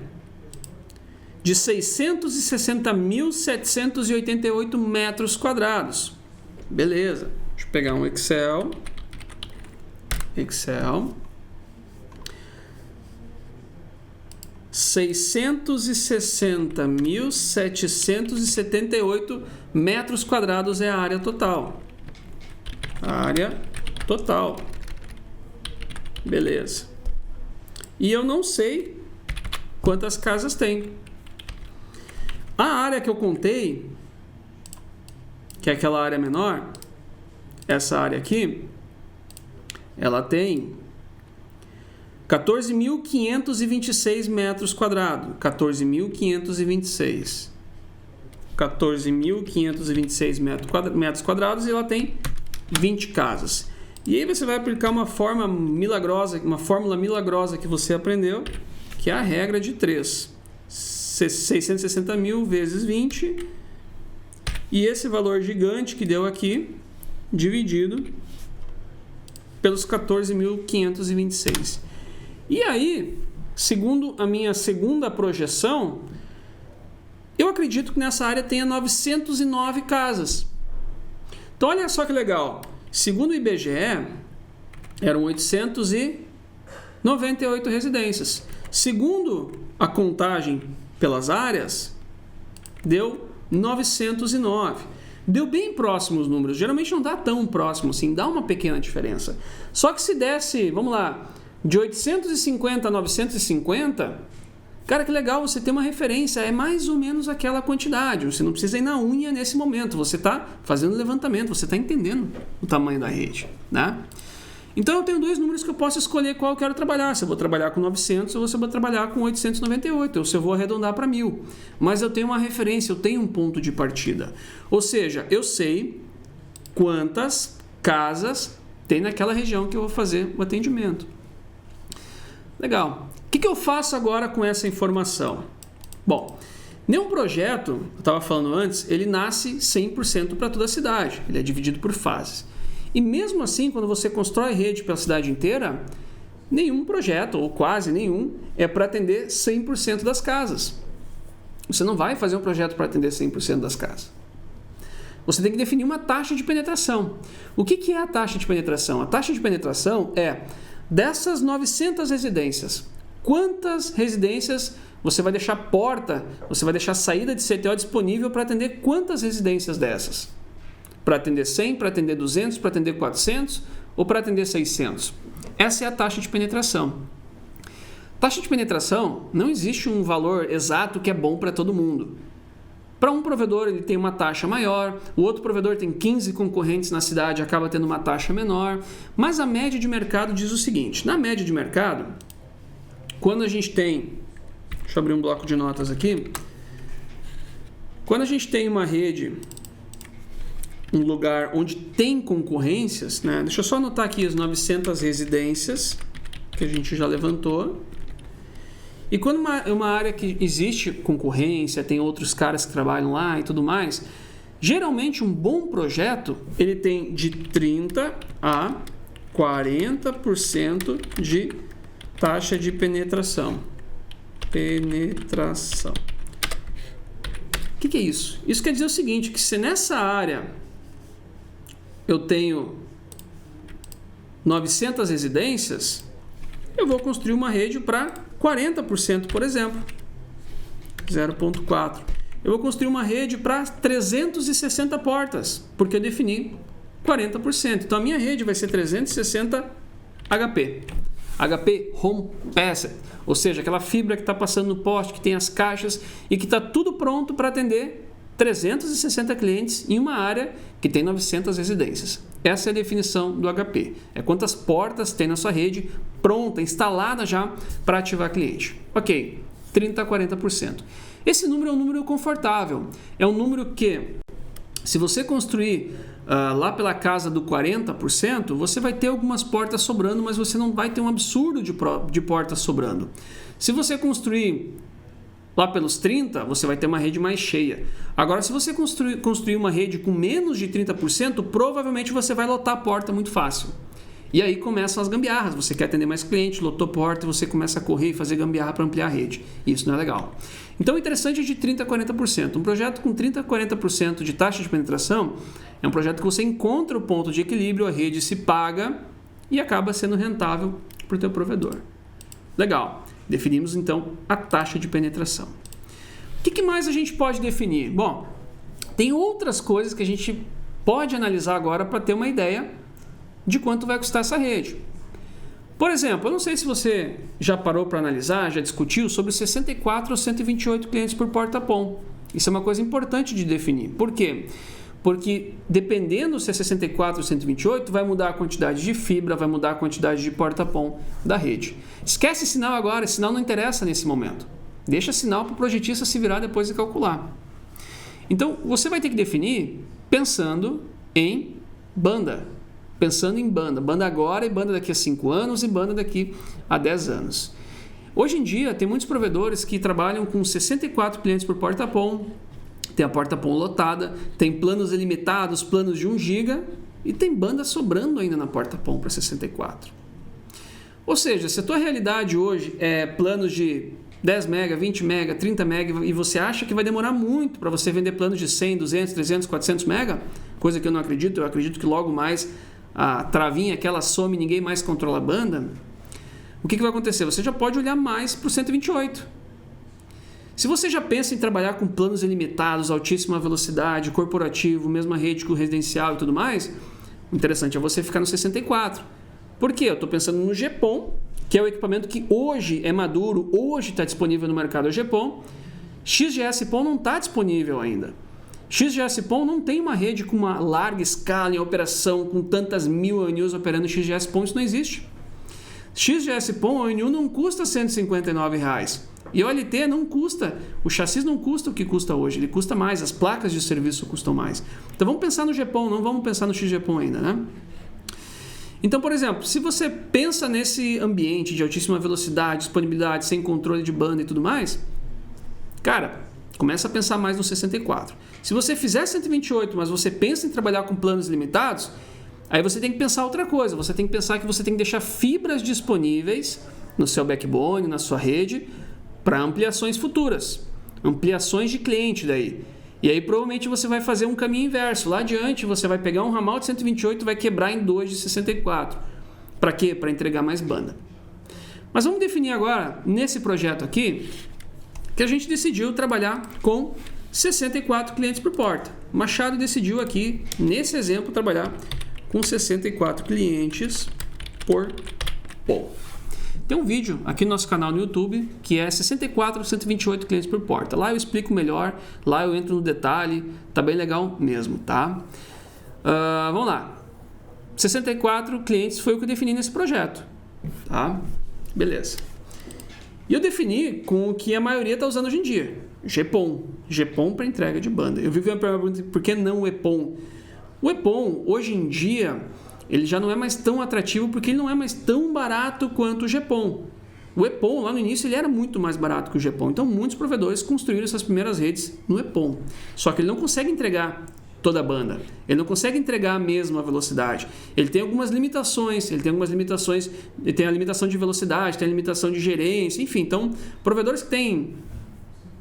de 660.788 metros quadrados. Beleza. Deixa eu pegar um Excel. 660.778 metros quadrados é a área total. Área total. Beleza. E eu não sei quantas casas tem. A área que eu contei que é aquela área menor, essa área aqui, ela tem 14.526 metros quadrados. 14.526 metros quadrados e ela tem 20 casas. E aí você vai aplicar uma fórmula milagrosa que você aprendeu, que é a regra de 3. 660 mil vezes 20. E esse valor gigante que deu aqui, dividido pelos 14.526. E aí, segundo a minha segunda projeção, eu acredito que nessa área tenha 909 casas. Então, olha só que legal. Segundo o IBGE, eram 898 residências. Segundo a contagem pelas áreas, deu 909. Deu bem próximo os números. Geralmente não dá tão próximo assim, dá uma pequena diferença. Só que se desse, vamos lá, de 850 a 950, cara, que legal, você tem uma referência, é mais ou menos aquela quantidade. Você não precisa ir na unha nesse momento, você está fazendo levantamento, você está entendendo o tamanho da rede, né? Então eu tenho dois números que eu posso escolher qual eu quero trabalhar, se eu vou trabalhar com 900 ou se eu vou trabalhar com 898, ou se eu vou arredondar para 1.000. Mas eu tenho uma referência, eu tenho um ponto de partida. Ou seja, eu sei quantas casas tem naquela região que eu vou fazer o atendimento. Legal. O que eu faço agora com essa informação? Bom, nenhum projeto, eu estava falando antes, ele nasce 100% para toda a cidade. Ele é dividido por fases. E mesmo assim, quando você constrói rede pela cidade inteira, nenhum projeto, ou quase nenhum, é para atender 100% das casas. Você não vai fazer um projeto para atender 100% das casas. Você tem que definir uma taxa de penetração. O que é a taxa de penetração? A taxa de penetração é, dessas 900 residências, quantas residências você vai deixar porta, você vai deixar saída de CTO disponível para atender quantas residências dessas? Para atender 100, para atender 200, para atender 400 ou para atender 600? Essa é a taxa de penetração. Taxa de penetração, não existe um valor exato que é bom para todo mundo. Para um provedor ele tem uma taxa maior, o outro provedor tem 15 concorrentes na cidade, acaba tendo uma taxa menor, mas a média de mercado diz o seguinte, na média de mercado, quando a gente tem, deixa eu abrir um bloco de notas aqui, quando a gente tem uma rede, um lugar onde tem concorrências, né? Deixa eu só anotar aqui as 900 residências que a gente já levantou. E quando uma área que existe concorrência, tem outros caras que trabalham lá e tudo mais, geralmente um bom projeto ele tem de 30% a 40% de taxa de penetração. Penetração. O que é isso? Isso quer dizer o seguinte, que se nessa área eu tenho 900 residências, eu vou construir uma rede para 40%, por exemplo. 0,4. Eu vou construir uma rede para 360 portas, porque eu defini 40%. Então a minha rede vai ser 360 HP. HP Home Passed, ou seja, aquela fibra que está passando no poste, que tem as caixas e que está tudo pronto para atender 360 clientes em uma área que tem 900 residências. Essa é a definição do HP. É quantas portas tem na sua rede pronta, instalada já para ativar cliente. Ok, 30% a 40%. Esse número é um número confortável. É um número que, se você construir lá pela casa do 40%, você vai ter algumas portas sobrando, mas você não vai ter um absurdo de portas sobrando. Se você construir lá pelos 30%, você vai ter uma rede mais cheia. Agora, se você construir uma rede com menos de 30%, provavelmente você vai lotar a porta muito fácil. E aí começam as gambiarras. Você quer atender mais clientes, lotou porta, e você começa a correr e fazer gambiarra para ampliar a rede. Isso não é legal. Então, o interessante é de 30% a 40%. Um projeto com 30% a 40% de taxa de penetração é um projeto que você encontra o ponto de equilíbrio, a rede se paga e acaba sendo rentável para o teu provedor. Legal. Definimos, então, a taxa de penetração. O que mais a gente pode definir? Bom, tem outras coisas que a gente pode analisar agora para ter uma ideia de quanto vai custar essa rede. Por exemplo, eu não sei se você já parou para analisar, já discutiu sobre 64 ou 128 clientes por porta-POM. Isso é uma coisa importante de definir. Por quê? Porque dependendo se é 64 ou 128, vai mudar a quantidade de fibra, vai mudar a quantidade de porta-PON da rede. Esquece sinal agora, sinal não interessa nesse momento. Deixa sinal para o projetista se virar depois e calcular. Então, você vai ter que definir pensando em banda. Pensando em banda. Banda agora e banda daqui a 5 anos e banda daqui a 10 anos. Hoje em dia, tem muitos provedores que trabalham com 64 clientes por porta-PON, tem a porta-PON lotada, tem planos ilimitados, planos de 1 GB e tem banda sobrando ainda na porta-PON para 64. Ou seja, se a tua realidade hoje é planos de 10 MB, 20 MB, 30 MB e você acha que vai demorar muito para você vender planos de 100, 200, 300, 400 MB, coisa que eu não acredito, eu acredito que logo mais a travinha aquela some e ninguém mais controla a banda, o que vai acontecer? Você já pode olhar mais para o 128. Se você já pensa em trabalhar com planos ilimitados, altíssima velocidade, corporativo, mesma rede que o residencial e tudo mais, o interessante é você ficar no 64. Por quê? Eu estou pensando no GPON, que é o equipamento que hoje é maduro, hoje está disponível no mercado, é o GPON. XGS-PON não está disponível ainda. XGS-PON não tem uma rede com uma larga escala em operação, com tantas mil ONUs operando XGS-PON, isso não existe. XGS-PON, a ONU não custa R$ 159. E o OLT não custa, o chassi não custa o que custa hoje, ele custa mais, as placas de serviço custam mais. Então vamos pensar no GPON, não vamos pensar no XGPON ainda, né? Então, por exemplo, se você pensa nesse ambiente de altíssima velocidade, disponibilidade, sem controle de banda e tudo mais, cara, começa a pensar mais no 64. Se você fizer 128, mas você pensa em trabalhar com planos limitados, aí você tem que pensar outra coisa. Você tem que pensar que você tem que deixar fibras disponíveis no seu backbone, na sua rede, para ampliações futuras. Ampliações de cliente daí. E aí provavelmente você vai fazer um caminho inverso. Lá adiante você vai pegar um ramal de 128 e vai quebrar em 2 de 64. Para quê? Para entregar mais banda. Mas vamos definir agora, nesse projeto aqui, que a gente decidiu trabalhar com 64 clientes por porta. O Machado decidiu aqui, nesse exemplo, trabalhar com 64 clientes por PON. Tem um vídeo aqui no nosso canal no YouTube que é 64 ou 128 clientes por porta. Lá eu explico melhor, lá eu entro no detalhe, tá bem legal mesmo, tá? Vamos lá. 64 clientes foi o que eu defini nesse projeto, tá? Beleza. E eu defini com o que a maioria está usando hoje em dia. GPON. GPON para entrega de banda. Eu vi uma pergunta, por que não o EPON? O EPON, hoje em dia, ele já não é mais tão atrativo porque ele não é mais tão barato quanto o GPON. O EPON, lá no início, ele era muito mais barato que o GPON. Então, muitos provedores construíram essas primeiras redes no EPON. Só que ele não consegue entregar toda a banda. Ele não consegue entregar a mesma velocidade. Ele tem algumas limitações. Ele tem a limitação de velocidade, tem a limitação de gerência, enfim. Então, provedores que têm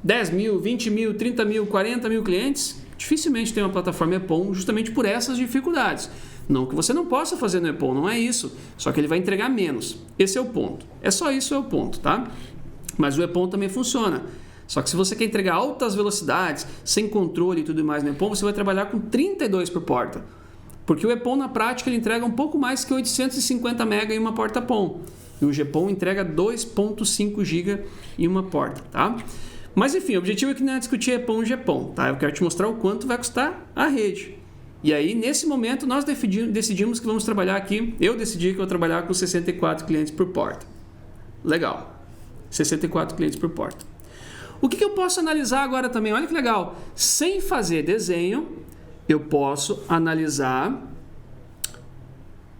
10 mil, 20 mil, 30 mil, 40 mil clientes, dificilmente tem uma plataforma EPON justamente por essas dificuldades. Não que você não possa fazer no EPON, não é isso. Só que ele vai entregar menos. Esse é o ponto. É só isso, é o ponto, tá? Mas o EPON também funciona. Só que se você quer entregar altas velocidades, sem controle e tudo mais no EPON, você vai trabalhar com 32 por porta. Porque o EPON, na prática, ele entrega um pouco mais que 850 MB em uma porta PON. E o GPON entrega 2.5 GB em uma porta, tá? Mas enfim, o objetivo aqui não é discutir EPON e GPON, tá? Eu quero te mostrar o quanto vai custar a rede. E aí, nesse momento, nós decidimos que vamos trabalhar aqui. Eu decidi que eu vou trabalhar com 64 clientes por porta. Legal. 64 clientes por porta. O que eu posso analisar agora também? Olha que legal. Sem fazer desenho, eu posso analisar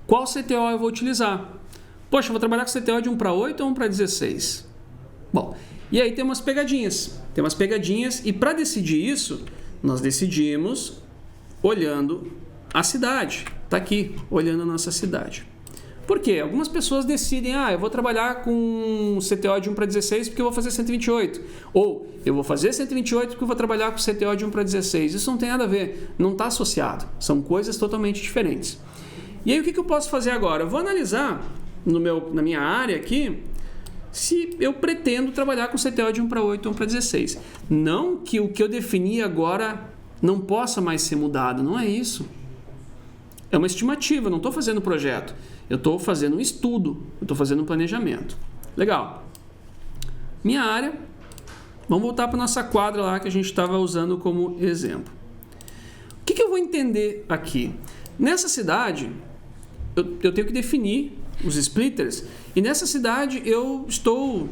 qual CTO eu vou utilizar. Poxa, eu vou trabalhar com CTO de 1 para 8 ou 1 para 16? Bom, e aí tem umas pegadinhas. E para decidir isso, nós decidimos olhando a cidade. Está aqui, olhando a nossa cidade. Por quê? Algumas pessoas decidem, eu vou trabalhar com CTO de 1 para 16 porque eu vou fazer 128. Ou eu vou fazer 128 porque eu vou trabalhar com CTO de 1 para 16. Isso não tem nada a ver, não está associado. São coisas totalmente diferentes. E aí o que eu posso fazer agora? Eu vou analisar na minha área aqui se eu pretendo trabalhar com CTO de 1 para 8 ou 1 para 16. Não que o que eu defini agora não possa mais ser mudado, não é isso. É uma estimativa, eu não estou fazendo projeto. Eu estou fazendo um estudo, eu estou fazendo um planejamento. Legal. Minha área, vamos voltar para a nossa quadra lá que a gente estava usando como exemplo. O que eu vou entender aqui? Nessa cidade, eu tenho que definir os splitters, e nessa cidade eu estou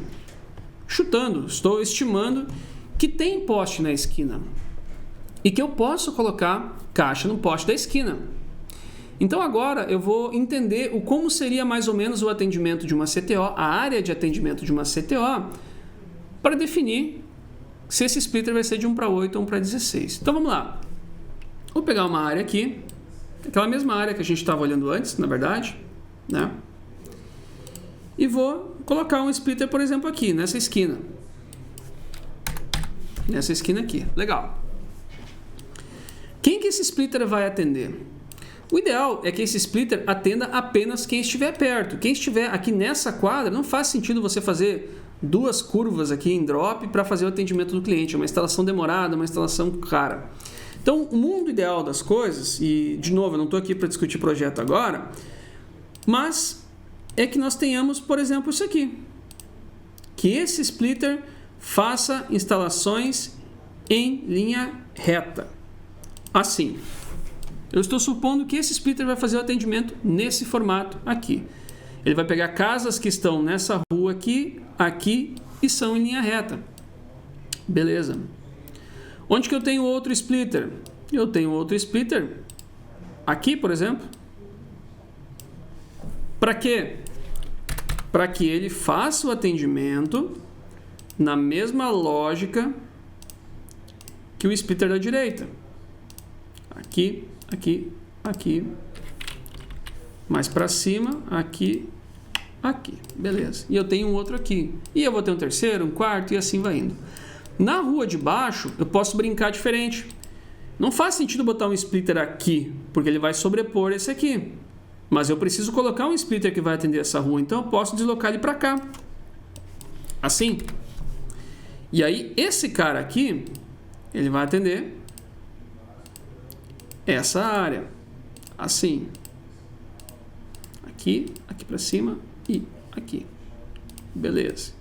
chutando, estou estimando que tem poste na esquina e que eu posso colocar caixa no poste da esquina. Então agora eu vou entender como seria mais ou menos o atendimento de uma CTO, a área de atendimento de uma CTO, para definir se esse splitter vai ser de 1/8 ou 1/16. Então vamos lá. Vou pegar uma área aqui, aquela mesma área que a gente estava olhando antes, na verdade, né? E vou colocar um splitter, por exemplo, aqui, nessa esquina. Nessa esquina aqui. Legal. Quem que esse splitter vai atender? O ideal é que esse splitter atenda apenas quem estiver perto. Quem estiver aqui nessa quadra, não faz sentido você fazer 2 curvas aqui em drop para fazer o atendimento do cliente. É uma instalação demorada, uma instalação cara. Então, o mundo ideal das coisas, e de novo, eu não estou aqui para discutir projeto agora, mas é que nós tenhamos, por exemplo, isso aqui. Que esse splitter faça instalações em linha reta. Assim. Eu estou supondo que esse splitter vai fazer o atendimento nesse formato aqui. Ele vai pegar casas que estão nessa rua aqui, aqui e são em linha reta. Beleza. Onde que eu tenho outro splitter? Eu tenho outro splitter aqui, por exemplo. Para quê? Para que ele faça o atendimento na mesma lógica que o splitter da direita. Aqui, aqui, aqui. Mais para cima, aqui, aqui. Beleza. E eu tenho um outro aqui. E eu vou ter um terceiro, um quarto e assim vai indo. Na rua de baixo, eu posso brincar diferente. Não faz sentido botar um splitter aqui, porque ele vai sobrepor esse aqui. Mas eu preciso colocar um splitter que vai atender essa rua, então eu posso deslocar ele para cá. Assim. E aí, esse cara aqui, ele vai atender essa área. Assim. Aqui, aqui para cima e aqui. Beleza.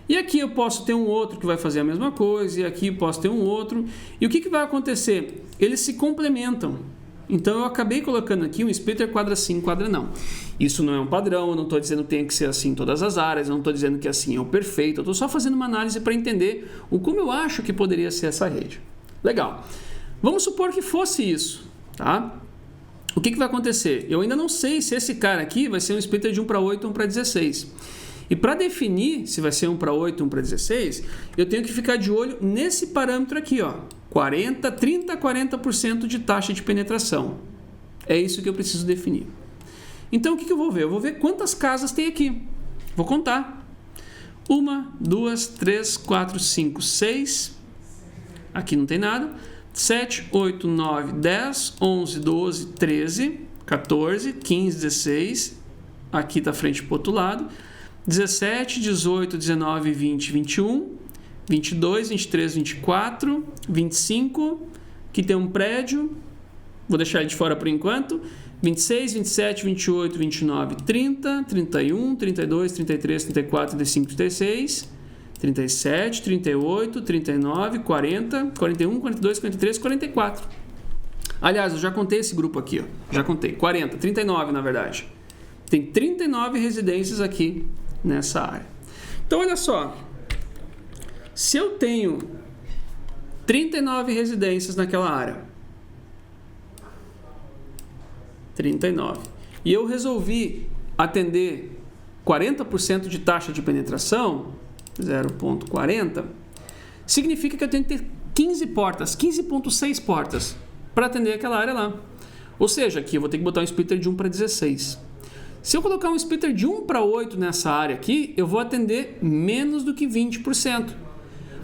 E aqui eu posso ter um outro que vai fazer a mesma coisa, e aqui eu posso ter um outro. E o que vai acontecer? Eles se complementam. Então eu acabei colocando aqui um splitter quadra sim, quadra não. Isso não é um padrão, eu não estou dizendo que tem que ser assim em todas as áreas, eu não estou dizendo que assim é o perfeito, eu estou só fazendo uma análise para entender como eu acho que poderia ser essa rede. Legal. Vamos supor que fosse isso, tá? O que vai acontecer? Eu ainda não sei se esse cara aqui vai ser um splitter de 1/8 ou 1/16. E para definir se vai ser 1/8 ou 1/16, eu tenho que ficar de olho nesse parâmetro aqui, ó. 30 a 40% de taxa de penetração. É isso que eu preciso definir. Então, o que eu vou ver? Eu vou ver quantas casas tem aqui. Vou contar. 1, 2, 3, 4, 5, 6. Aqui não tem nada. 7, 8, 9, 10, 11, 12, 13, 14, 15, 16. Aqui está frente para o outro lado. 17, 18, 19, 20, 21, 22, 23, 24, 25, que tem um prédio, vou deixar ele de fora por enquanto, 26, 27, 28, 29, 30, 31, 32, 33, 34, 35, 36, 37, 38, 39, 40, 41, 42, 43, 44. Aliás, eu já contei esse grupo aqui, ó. Já contei, 40, 39 na verdade. Tem 39 residências aqui nessa área. Então, olha só. Se eu tenho 39 residências naquela área, 39, e eu resolvi atender 40% de taxa de penetração, 0,40, significa que eu tenho que ter 15 portas, 15,6 portas para atender aquela área lá. Ou seja, aqui eu vou ter que botar um splitter de 1/16. Se eu colocar um splitter de 1/8 nessa área aqui, eu vou atender menos do que 20%.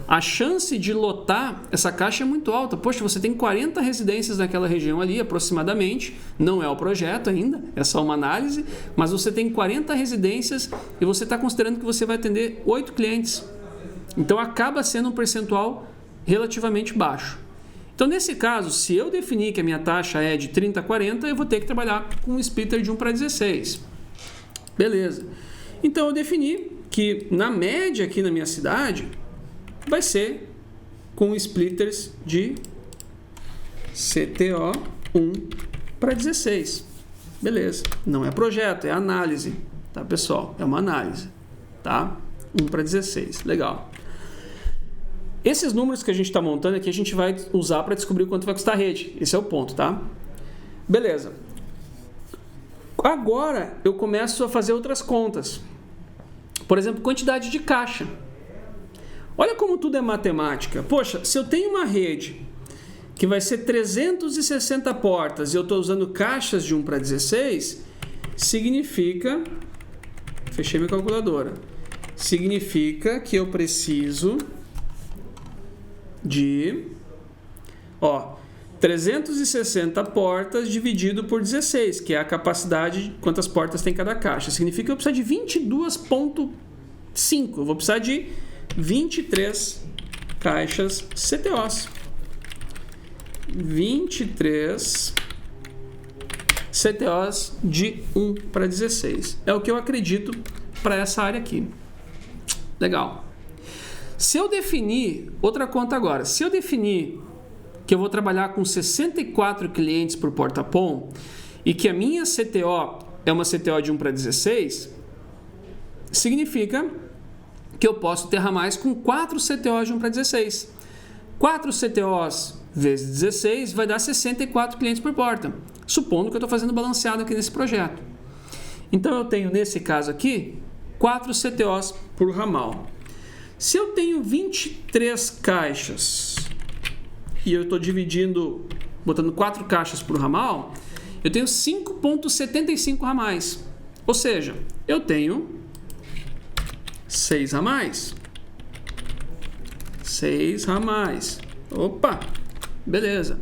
A chance de lotar essa caixa é muito alta. Poxa, você tem 40 residências naquela região ali, aproximadamente. Não é o projeto ainda, é só uma análise. Mas você tem 40 residências e você está considerando que você vai atender 8 clientes. Então, acaba sendo um percentual relativamente baixo. Então, nesse caso, se eu definir que a minha taxa é de 30 a 40, eu vou ter que trabalhar com um splitter de 1/16. Beleza. Então, eu defini que, na média aqui na minha cidade, vai ser com splitters de CTO 1/16. Beleza. Não é projeto, é análise. Tá, pessoal? É uma análise. Tá? 1/16. Legal. Esses números que a gente está montando aqui, a gente vai usar para descobrir quanto vai custar a rede. Esse é o ponto, tá? Beleza. Agora, eu começo a fazer outras contas. Por exemplo, quantidade de caixa. Olha como tudo é matemática. Poxa, se eu tenho uma rede que vai ser 360 portas e eu estou usando caixas de 1/16, significa... Fechei minha calculadora. Significa que eu preciso de 360 portas dividido por 16, que é a capacidade de quantas portas tem cada caixa. Significa que eu preciso de 22,5. Eu vou precisar de 23 caixas CTOs. 23 CTOs de 1/16. É o que eu acredito para essa área aqui. Legal. Se eu definir, outra conta agora, se eu definir que eu vou trabalhar com 64 clientes por porta-POM e que a minha CTO é uma CTO de 1/16, significa que eu posso ter mais com 4 CTOs de 1/16. 4 CTOs vezes 16 vai dar 64 clientes por porta, supondo que eu estou fazendo balanceado aqui nesse projeto. Então eu tenho, nesse caso aqui, 4 CTOs por ramal. Se eu tenho 23 caixas e eu estou botando 4 caixas por ramal, eu tenho 5,75 ramais. Ou seja, eu tenho 6 ramais. 6 ramais. Opa! Beleza.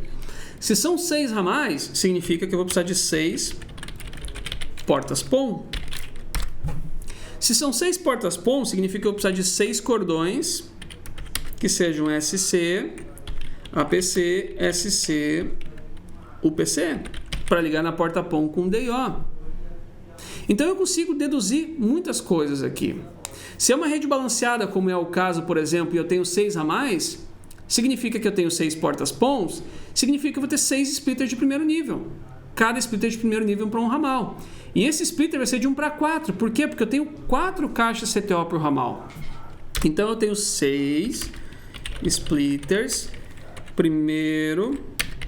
Se são 6 ramais, significa que eu vou precisar de 6 portas POM. Se são 6 portas POM, significa que eu vou precisar de 6 cordões que sejam SC, APC, SC, UPC, para ligar na porta POM com DIO. Então eu consigo deduzir muitas coisas aqui. Se é uma rede balanceada, como é o caso, por exemplo, e eu tenho 6 ramais, significa que eu tenho 6 portas POMs, significa que eu vou ter 6 splitters de primeiro nível. Cada splitter de primeiro nível para um ramal. E esse splitter vai ser de 1/4. Por quê? Porque eu tenho 4 caixas CTO por ramal. Então eu tenho 6 splitters primeiro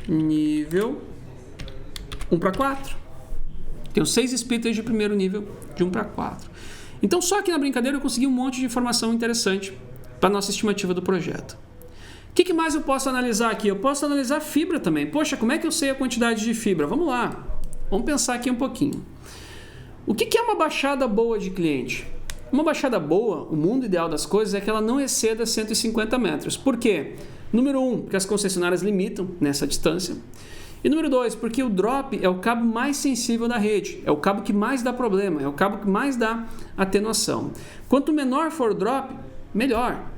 nível 1/4. Tenho 6 splitters de primeiro nível de 1/4. Então só aqui na brincadeira eu consegui um monte de informação interessante para a nossa estimativa do projeto. O que mais eu posso analisar aqui? Eu posso analisar fibra também. Poxa, como é que eu sei a quantidade de fibra? Vamos lá. Vamos pensar aqui um pouquinho. O que é uma baixada boa de cliente? Uma baixada boa, o mundo ideal das coisas é que ela não exceda 150 metros. Por quê? Número 1, porque as concessionárias limitam nessa distância. E número 2, porque o drop é o cabo mais sensível da rede. É o cabo que mais dá problema, é o cabo que mais dá atenuação. Quanto menor for o drop, melhor.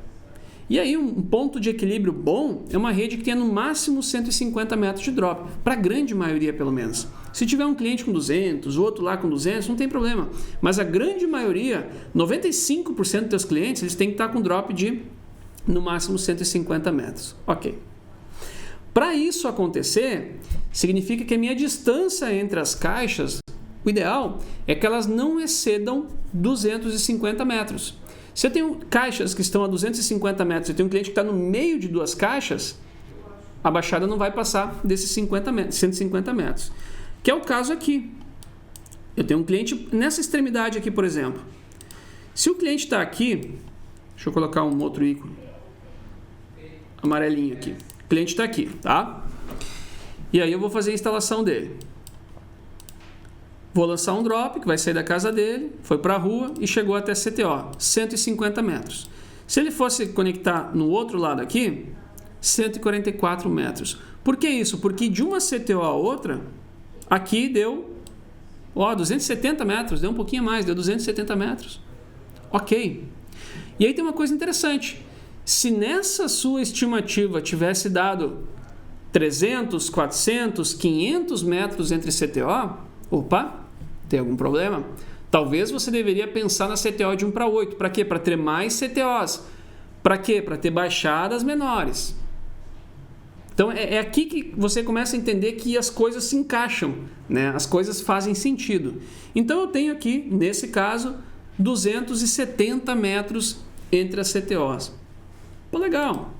E aí um ponto de equilíbrio bom é uma rede que tenha no máximo 150 metros de drop, para a grande maioria pelo menos. Se tiver um cliente com 200, o outro lá com 200, não tem problema. Mas a grande maioria, 95% dos teus clientes, eles têm que estar com drop de no máximo 150 metros. Ok. Para isso acontecer, significa que a minha distância entre as caixas, o ideal é que elas não excedam 250 metros. Se eu tenho caixas que estão a 250 metros e tenho um cliente que está no meio de 2 caixas, a baixada não vai passar desses 150 metros. Que é o caso aqui. Eu tenho um cliente nessa extremidade aqui, por exemplo. Se o cliente está aqui, deixa eu colocar um outro ícone amarelinho aqui. O cliente está aqui, tá? E aí eu vou fazer a instalação dele. Vou lançar um drop que vai sair da casa dele, foi para a rua e chegou até CTO, 150 metros. Se ele fosse conectar no outro lado aqui, 144 metros. Por que isso? Porque de uma CTO a outra, aqui deu 270 metros, deu um pouquinho mais, deu 270 metros. Ok. E aí tem uma coisa interessante. Se nessa sua estimativa tivesse dado 300, 400, 500 metros entre CTO, opa, tem algum problema? Talvez você deveria pensar na CTO de 1/8. Para quê? Para ter mais CTOs. Para quê? Para ter baixadas menores. Então é aqui que você começa a entender que as coisas se encaixam, né? As coisas fazem sentido. Então eu tenho aqui, nesse caso, 270 metros entre as CTOs. Pô, legal,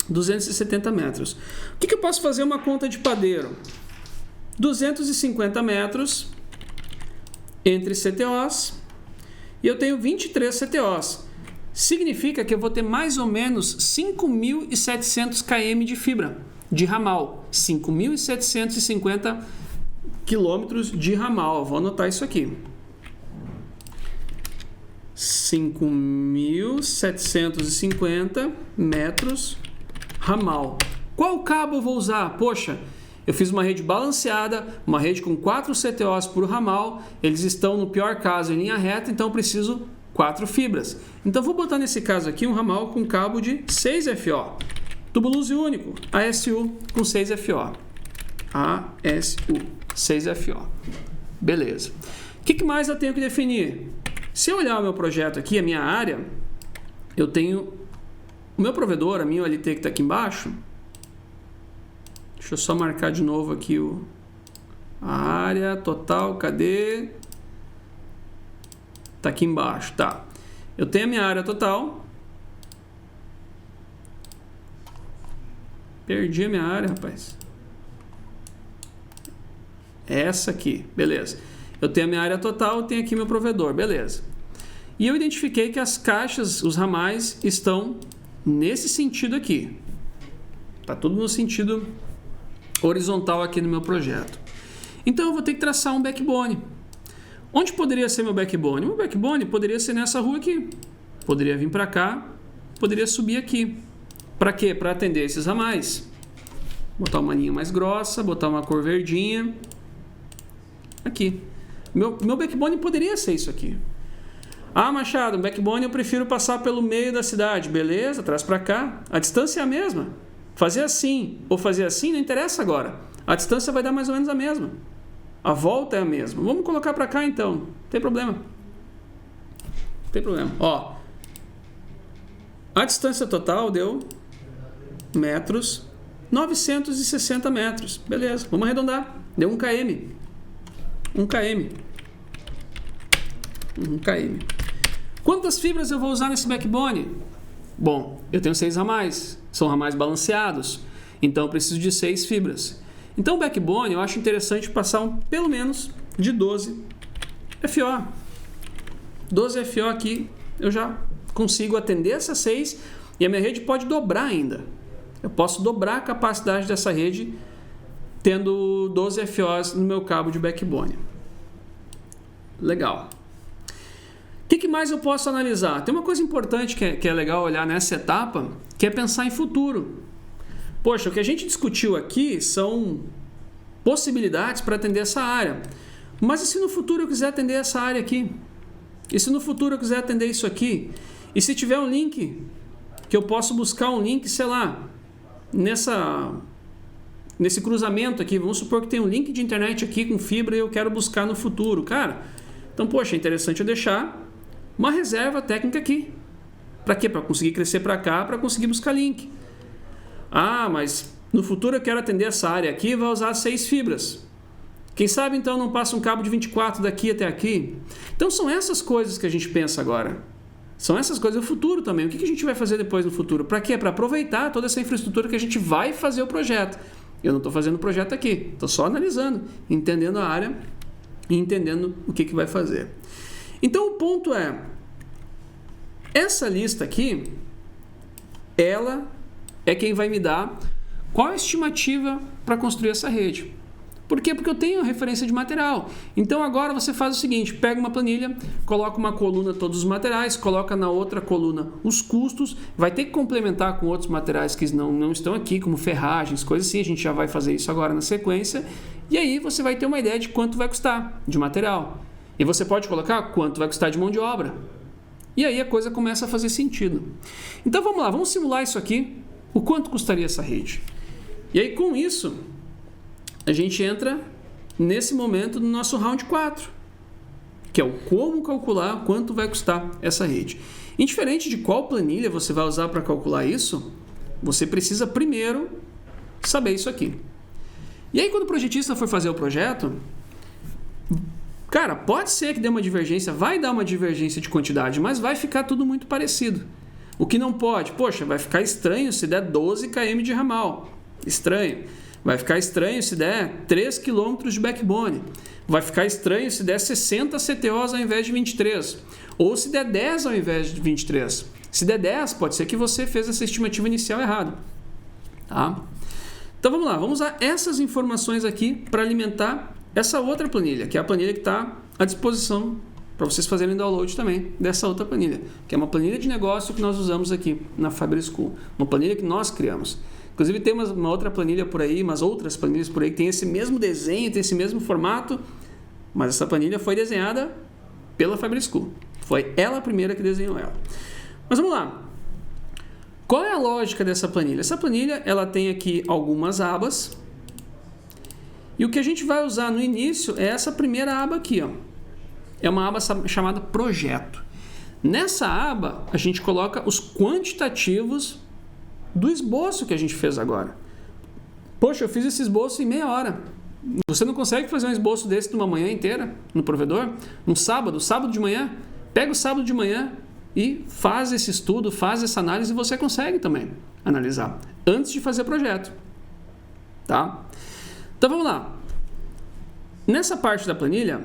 270 metros. O que eu posso fazer uma conta de padeiro? 250 metros entre CTOs e eu tenho 23 CTOs. Significa que eu vou ter mais ou menos 5.700 km de fibra, de ramal. 5.750 quilômetros de ramal. Vou anotar isso aqui. 5.750 metros ramal. Qual cabo eu vou usar? Poxa, eu fiz uma rede balanceada, uma rede com 4 CTOs por ramal. Eles estão, no pior caso, em linha reta, então eu preciso 4 fibras. Então vou botar nesse caso aqui um ramal com cabo de 6 FO. Tubo luz único, ASU com 6 FO. ASU, 6 FO. Beleza. O que mais eu tenho que definir? Se eu olhar o meu projeto aqui, a minha área, eu tenho o meu provedor, a minha OLT que está aqui embaixo. Deixa eu só marcar de novo aqui a área total, cadê? Tá aqui embaixo, tá. Eu tenho a minha área total. Perdi a minha área, rapaz. Essa aqui, beleza. Eu tenho a minha área total, tenho aqui meu provedor, beleza. E eu identifiquei que as caixas, os ramais, estão nesse sentido aqui. Tá tudo no sentido horizontal aqui no meu projeto. Então eu vou ter que traçar um backbone. Onde poderia ser meu backbone? Meu backbone poderia ser nessa rua aqui. Poderia vir para cá, poderia subir aqui. Para quê? Para atender esses ramais. Botar uma linha mais grossa, botar uma cor verdinha. Aqui. Meu backbone poderia ser isso aqui. Ah, Machado, backbone eu prefiro passar pelo meio da cidade. Beleza, traz para cá. A distância é a mesma. Fazer assim ou fazer assim não interessa agora. A distância vai dar mais ou menos a mesma. A volta é a mesma. Vamos colocar para cá então. Não tem problema. Não tem problema. Ó, a distância total deu metros, 960 metros. Beleza, vamos arredondar. Deu 1 km. 1 km. 1 km. Quantas fibras eu vou usar nesse backbone? Bom, eu tenho 6 ramais. São ramais balanceados. Então eu preciso de 6 fibras. Então o backbone eu acho interessante passar pelo menos de 12 FO. 12 FO aqui eu já consigo atender essas 6 e a minha rede pode dobrar ainda. Eu posso dobrar a capacidade dessa rede tendo 12 FOs no meu cabo de backbone. Legal. O que mais eu posso analisar? Tem uma coisa importante que é legal olhar nessa etapa, que é pensar em futuro. Poxa, o que a gente discutiu aqui são possibilidades para atender essa área. Mas e se no futuro eu quiser atender essa área aqui? E se no futuro eu quiser atender isso aqui? E se tiver um link, que eu posso buscar um link, sei lá, nesse cruzamento aqui, vamos supor que tem um link de internet aqui com fibra e eu quero buscar no futuro. Cara, então, poxa, é interessante eu deixar uma reserva técnica aqui. Para quê? Para conseguir crescer para cá, para conseguir buscar link. Ah, mas no futuro eu quero atender essa área aqui e vai usar 6 fibras. Quem sabe então não passa um cabo de 24 daqui até aqui? Então são essas coisas que a gente pensa agora. São essas coisas do futuro também. O que a gente vai fazer depois no futuro? Para quê? Para aproveitar toda essa infraestrutura que a gente vai fazer o projeto. Eu não estou fazendo o projeto aqui. Estou só analisando, entendendo a área e entendendo o que vai fazer. Então o ponto é, essa lista aqui, ela é quem vai me dar qual a estimativa para construir essa rede. Por quê? Porque eu tenho referência de material. Então agora você faz o seguinte, pega uma planilha, coloca uma coluna todos os materiais, coloca na outra coluna os custos, vai ter que complementar com outros materiais que não estão aqui, como ferragens, coisas assim, a gente já vai fazer isso agora na sequência, e aí você vai ter uma ideia de quanto vai custar de material. E você pode colocar quanto vai custar de mão de obra. E aí a coisa começa a fazer sentido. Então vamos lá, vamos simular isso aqui, o quanto custaria essa rede. E aí com isso, a gente entra nesse momento no nosso round 4, que é o como calcular quanto vai custar essa rede. Indiferente de qual planilha você vai usar para calcular isso, você precisa primeiro saber isso aqui. E aí, quando o projetista for fazer o projeto, cara, pode ser que dê uma divergência, vai dar uma divergência de quantidade, mas vai ficar tudo muito parecido. O que não pode? Poxa, vai ficar estranho se der 12 km de ramal. Estranho. Vai ficar estranho se der 3 km de backbone. Vai ficar estranho se der 60 CTOs ao invés de 23. Ou se der 10 ao invés de 23. Se der 10, pode ser que você fez essa estimativa inicial errada. Tá? Então vamos lá, vamos usar essas informações aqui para alimentar essa outra planilha, que é a planilha que está à disposição para vocês fazerem download também dessa outra planilha, que é uma planilha de negócio que nós usamos aqui na Fiber School, uma planilha que nós criamos. Inclusive tem uma outra planilha por aí, umas outras planilhas por aí que tem esse mesmo desenho, tem esse mesmo formato, mas essa planilha foi desenhada pela Fiber School. Foi ela a primeira que desenhou ela. Mas vamos lá. Qual é a lógica dessa planilha? Essa planilha ela tem aqui algumas abas. E o que a gente vai usar no início é essa primeira aba aqui. Ó. É uma aba chamada Projeto. Nessa aba, a gente coloca os quantitativos do esboço que a gente fez agora. Poxa, eu fiz esse esboço em meia hora. Você não consegue fazer um esboço desse numa manhã inteira no provedor? No sábado de manhã? Pega o sábado de manhã e faz esse estudo, faz essa análise e você consegue também analisar antes de fazer projeto. Tá? Então vamos lá. Nessa parte da planilha,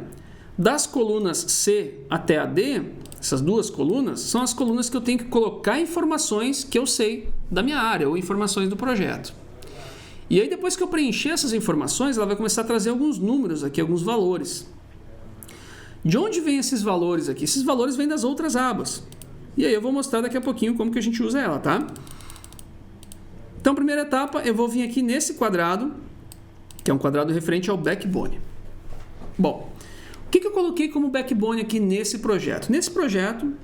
das colunas C até a D, essas duas colunas, são as colunas que eu tenho que colocar informações que eu sei da minha área ou informações do projeto. E aí depois que eu preencher essas informações, ela vai começar a trazer alguns números aqui, alguns valores. De onde vêm esses valores aqui? Esses valores vêm das outras abas. E aí eu vou mostrar daqui a pouquinho como que a gente usa ela, tá? Então, primeira etapa, eu vou vir aqui nesse quadrado, que é um quadrado referente ao backbone. Bom, o que eu coloquei como backbone aqui nesse projeto? Nesse projeto,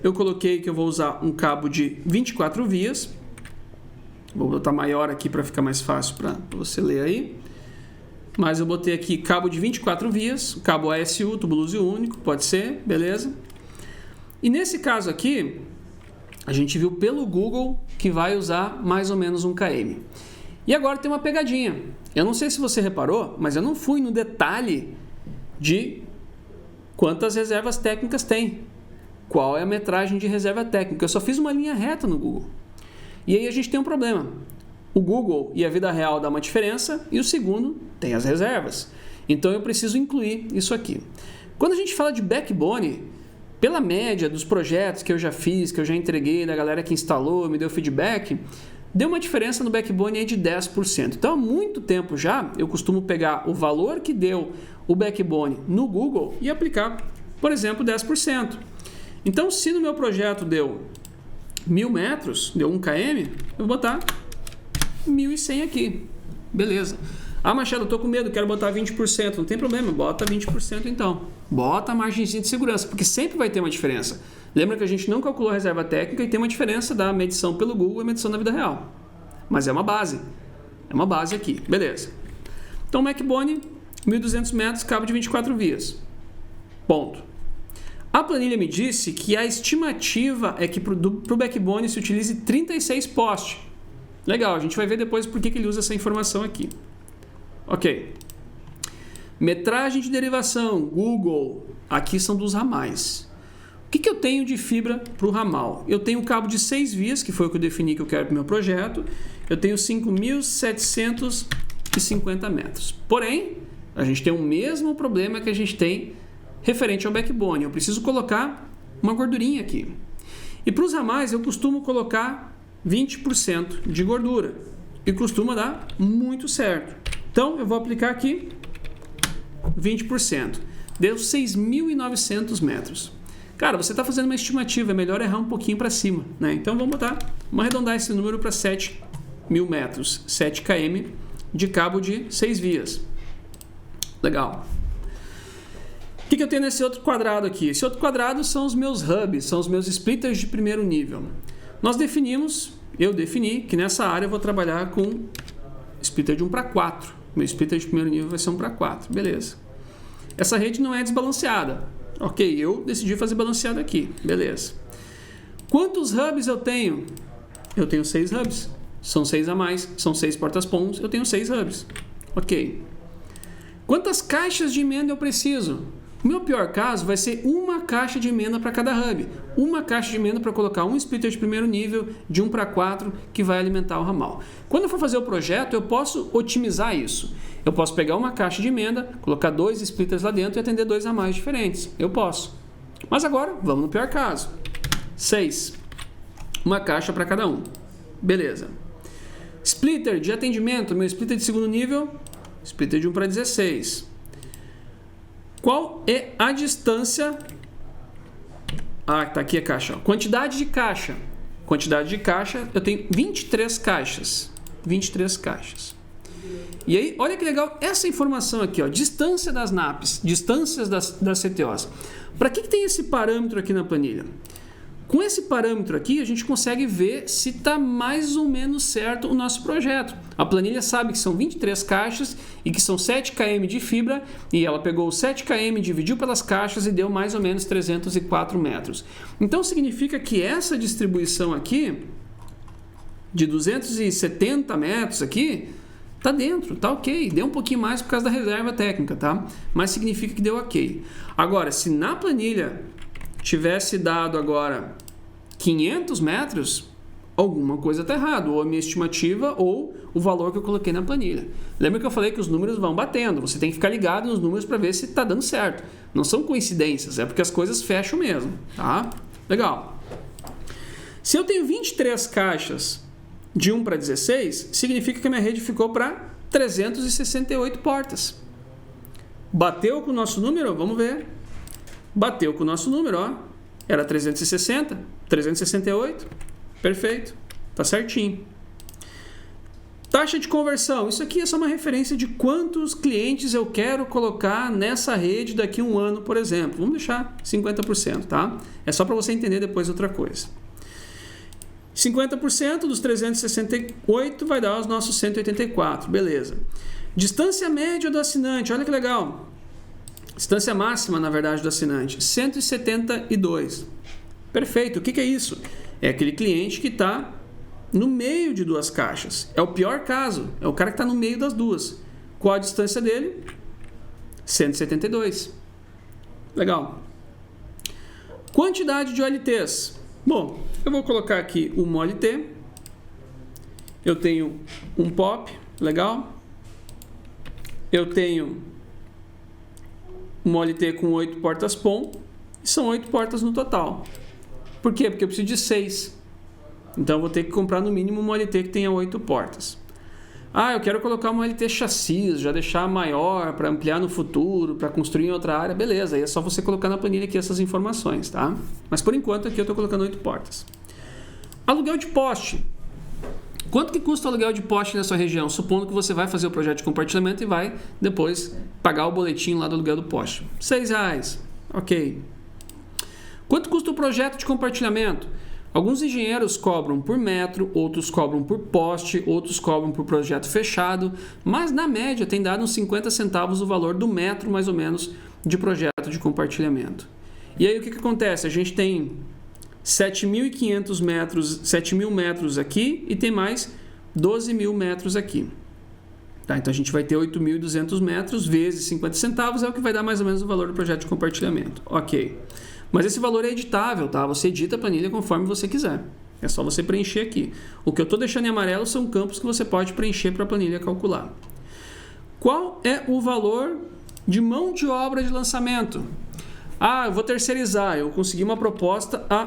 eu coloquei que eu vou usar um cabo de 24 vias. Vou botar maior aqui para ficar mais fácil para você ler aí. Mas eu botei aqui cabo de 24 vias, cabo ASU, tubo luz único, pode ser, beleza? E nesse caso aqui, a gente viu pelo Google que vai usar mais ou menos 1 km. E agora tem uma pegadinha. Eu não sei se você reparou, mas eu não fui no detalhe de quantas reservas técnicas tem. Qual é a metragem de reserva técnica. Eu só fiz uma linha reta no Google. E aí a gente tem um problema. O Google e a vida real dá uma diferença e o segundo tem as reservas. Então eu preciso incluir isso aqui. Quando a gente fala de backbone, pela média dos projetos que eu já fiz, que eu já entreguei, da galera que instalou, me deu feedback, deu uma diferença no backbone aí de 10%. Então há muito tempo já eu costumo pegar o valor que deu o backbone no Google e aplicar, por exemplo, 10%. Então se no meu projeto deu 1.000 metros, deu 1 km, eu vou botar 1.100 aqui. Beleza. Ah, Machado, eu tô com medo, quero botar 20%. Não tem problema, bota 20% então. Bota a margenzinha de segurança, porque sempre vai ter uma diferença. Lembra que a gente não calculou a reserva técnica e tem uma diferença da medição pelo Google e medição na vida real. Mas é uma base. É uma base aqui. Beleza. Então, backbone, 1.200 metros, cabo de 24 vias. Ponto. A planilha me disse que a estimativa é que para o backbone se utilize 36 postes. Legal, a gente vai ver depois por que ele usa essa informação aqui. Ok. Metragem de derivação, Google. Aqui são dos ramais. O que eu tenho de fibra para o ramal? Eu tenho um cabo de 6 vias, que foi o que eu defini que eu quero para o meu projeto. Eu tenho 5.750 metros. Porém, a gente tem o mesmo problema que a gente tem referente ao backbone. Eu preciso colocar uma gordurinha aqui. E para os ramais, eu costumo colocar 20% de gordura. E costuma dar muito certo. Então, eu vou aplicar aqui 20%. Deu 6.900 metros. Cara, você está fazendo uma estimativa, é melhor errar um pouquinho para cima, né? Então, vamos arredondar esse número para 7.000 metros, 7 km de cabo de 6 vias. Legal. O que eu tenho nesse outro quadrado aqui? Esse outro quadrado são os meus hubs, são os meus splitters de primeiro nível. Eu defini que nessa área eu vou trabalhar com splitter de 1:4. Meu splitter de primeiro nível vai ser 1:4. Beleza. Essa rede não é desbalanceada. Ok, eu decidi fazer balanceado aqui. Beleza. Quantos hubs eu tenho? Eu tenho 6 hubs. São 6 a mais, são 6 portas-POMs, eu tenho 6 hubs. Ok. Quantas caixas de emenda eu preciso? O meu pior caso vai ser uma caixa de emenda para cada hub. Uma caixa de emenda para colocar um splitter de primeiro nível, de 1 para 4, que vai alimentar o ramal. Quando eu for fazer o projeto, eu posso otimizar isso. Eu posso pegar uma caixa de emenda, colocar 2 splitters lá dentro e atender 2 ramais diferentes. Eu posso. Mas agora, vamos no pior caso. 6. Uma caixa para cada um. Beleza. Splitter de atendimento, meu splitter de segundo nível, splitter de 1 para 16. Qual é a distância? Ah, tá aqui a caixa. Ó. Quantidade de caixa. Quantidade de caixa, eu tenho 23 caixas. 23 caixas. E aí, olha que legal essa informação aqui, ó. Distância das NAPs, distâncias das CTOs. Para que tem esse parâmetro aqui na planilha? Com esse parâmetro aqui, a gente consegue ver se está mais ou menos certo o nosso projeto. A planilha sabe que são 23 caixas e que são 7 km de fibra, e ela pegou os 7 km, dividiu pelas caixas e deu mais ou menos 304 metros. Então, significa que essa distribuição aqui, de 270 metros aqui, está dentro, está ok. Deu um pouquinho mais por causa da reserva técnica, tá? Mas significa que deu ok. Agora, se na planilha tivesse dado agora 500 metros, alguma coisa está errada, ou a minha estimativa ou o valor que eu coloquei na planilha. Lembra que eu falei que os números vão batendo, você tem que ficar ligado nos números para ver se está dando certo. Não são coincidências, é porque as coisas fecham mesmo, tá? Legal. Se eu tenho 23 caixas de 1 para 16, significa que a minha rede ficou para 368 portas. Bateu com o nosso número? Vamos ver. Bateu com o nosso número, ó. Era 360, 368. Perfeito. Tá certinho. Taxa de conversão. Isso aqui é só uma referência de quantos clientes eu quero colocar nessa rede daqui a um ano, por exemplo. Vamos deixar 50%, tá? É só para você entender depois outra coisa. 50% dos 368 vai dar os nossos 184. Beleza. Distância média do assinante. Olha que legal. Distância máxima, na verdade, do assinante, 172. Perfeito. O que é isso? É aquele cliente que está no meio de duas caixas. É o pior caso. É o cara que está no meio das duas. Qual a distância dele? 172. Legal. Quantidade de OLTs. Bom, eu vou colocar aqui uma OLT. Eu tenho um POP. Legal. Eu tenho uma OLT com 8 portas POM, e são 8 portas no total. Por quê? Porque eu preciso de 6. Então eu vou ter que comprar no mínimo uma OLT que tenha 8 portas. Ah, eu quero colocar uma OLT chassi, já deixar maior para ampliar no futuro, para construir em outra área. Beleza, aí é só você colocar na planilha aqui essas informações, tá? Mas por enquanto aqui eu estou colocando 8 portas. Aluguel de poste. Quanto que custa o aluguel de poste na sua região? Supondo que você vai fazer o projeto de compartilhamento e vai depois pagar o boletim lá do aluguel do poste. R$6. Ok. Quanto custa o projeto de compartilhamento? Alguns engenheiros cobram por metro, outros cobram por poste, outros cobram por projeto fechado, mas na média tem dado uns 50 centavos o valor do metro, mais ou menos, de projeto de compartilhamento. E aí o que acontece? A gente tem 7.500 metros, 7.000 metros aqui e tem mais 12.000 metros aqui. Tá, então a gente vai ter 8.200 metros vezes 50 centavos, é o que vai dar mais ou menos o valor do projeto de compartilhamento. Ok. Mas esse valor é editável, tá? Você edita a planilha conforme você quiser. É só você preencher aqui. O que eu estou deixando em amarelo são campos que você pode preencher para a planilha calcular. Qual é o valor de mão de obra de lançamento? Ah, eu vou terceirizar. Eu consegui uma proposta a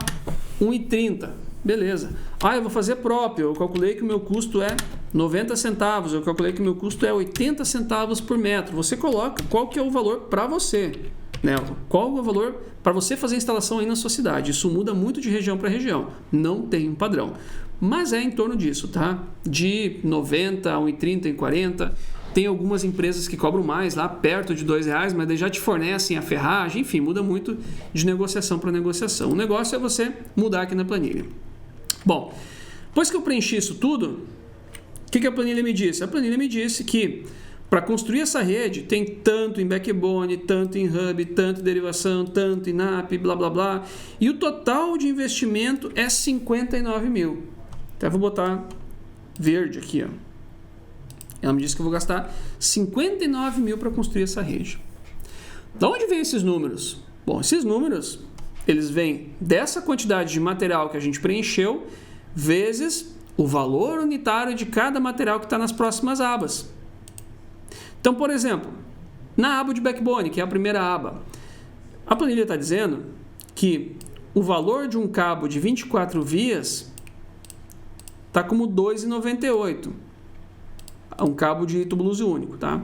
R$1,30. Beleza. Ah, eu vou fazer próprio. Eu calculei que o meu custo é 90 centavos. Eu calculei que o meu custo é 80 centavos por metro. Você coloca qual que é o valor para você. Né? Qual é o valor para você fazer a instalação aí na sua cidade? Isso muda muito de região para região. Não tem um padrão. Mas é em torno disso, tá? De 90 a 1,30, 1,40. Tem algumas empresas que cobram mais, lá perto de R$2, mas já te fornecem a ferragem. Enfim, muda muito de negociação para negociação. O negócio é você mudar aqui na planilha. Bom, depois que eu preenchi isso tudo, o que a planilha me disse? A planilha me disse que para construir essa rede tem tanto em backbone, tanto em hub, tanto em derivação, tanto em NAP, blá blá blá. E o total de investimento é 59 mil. Até vou botar verde aqui, ó. Ela me disse que eu vou gastar 59 mil para construir essa rede. De onde vem esses números? Bom, esses números, eles vêm dessa quantidade de material que a gente preencheu, vezes o valor unitário de cada material que está nas próximas abas. Então, por exemplo, na aba de backbone, que é a primeira aba, a planilha está dizendo que o valor de um cabo de 24 vias está como 2,98. Um cabo de tubulose único, tá?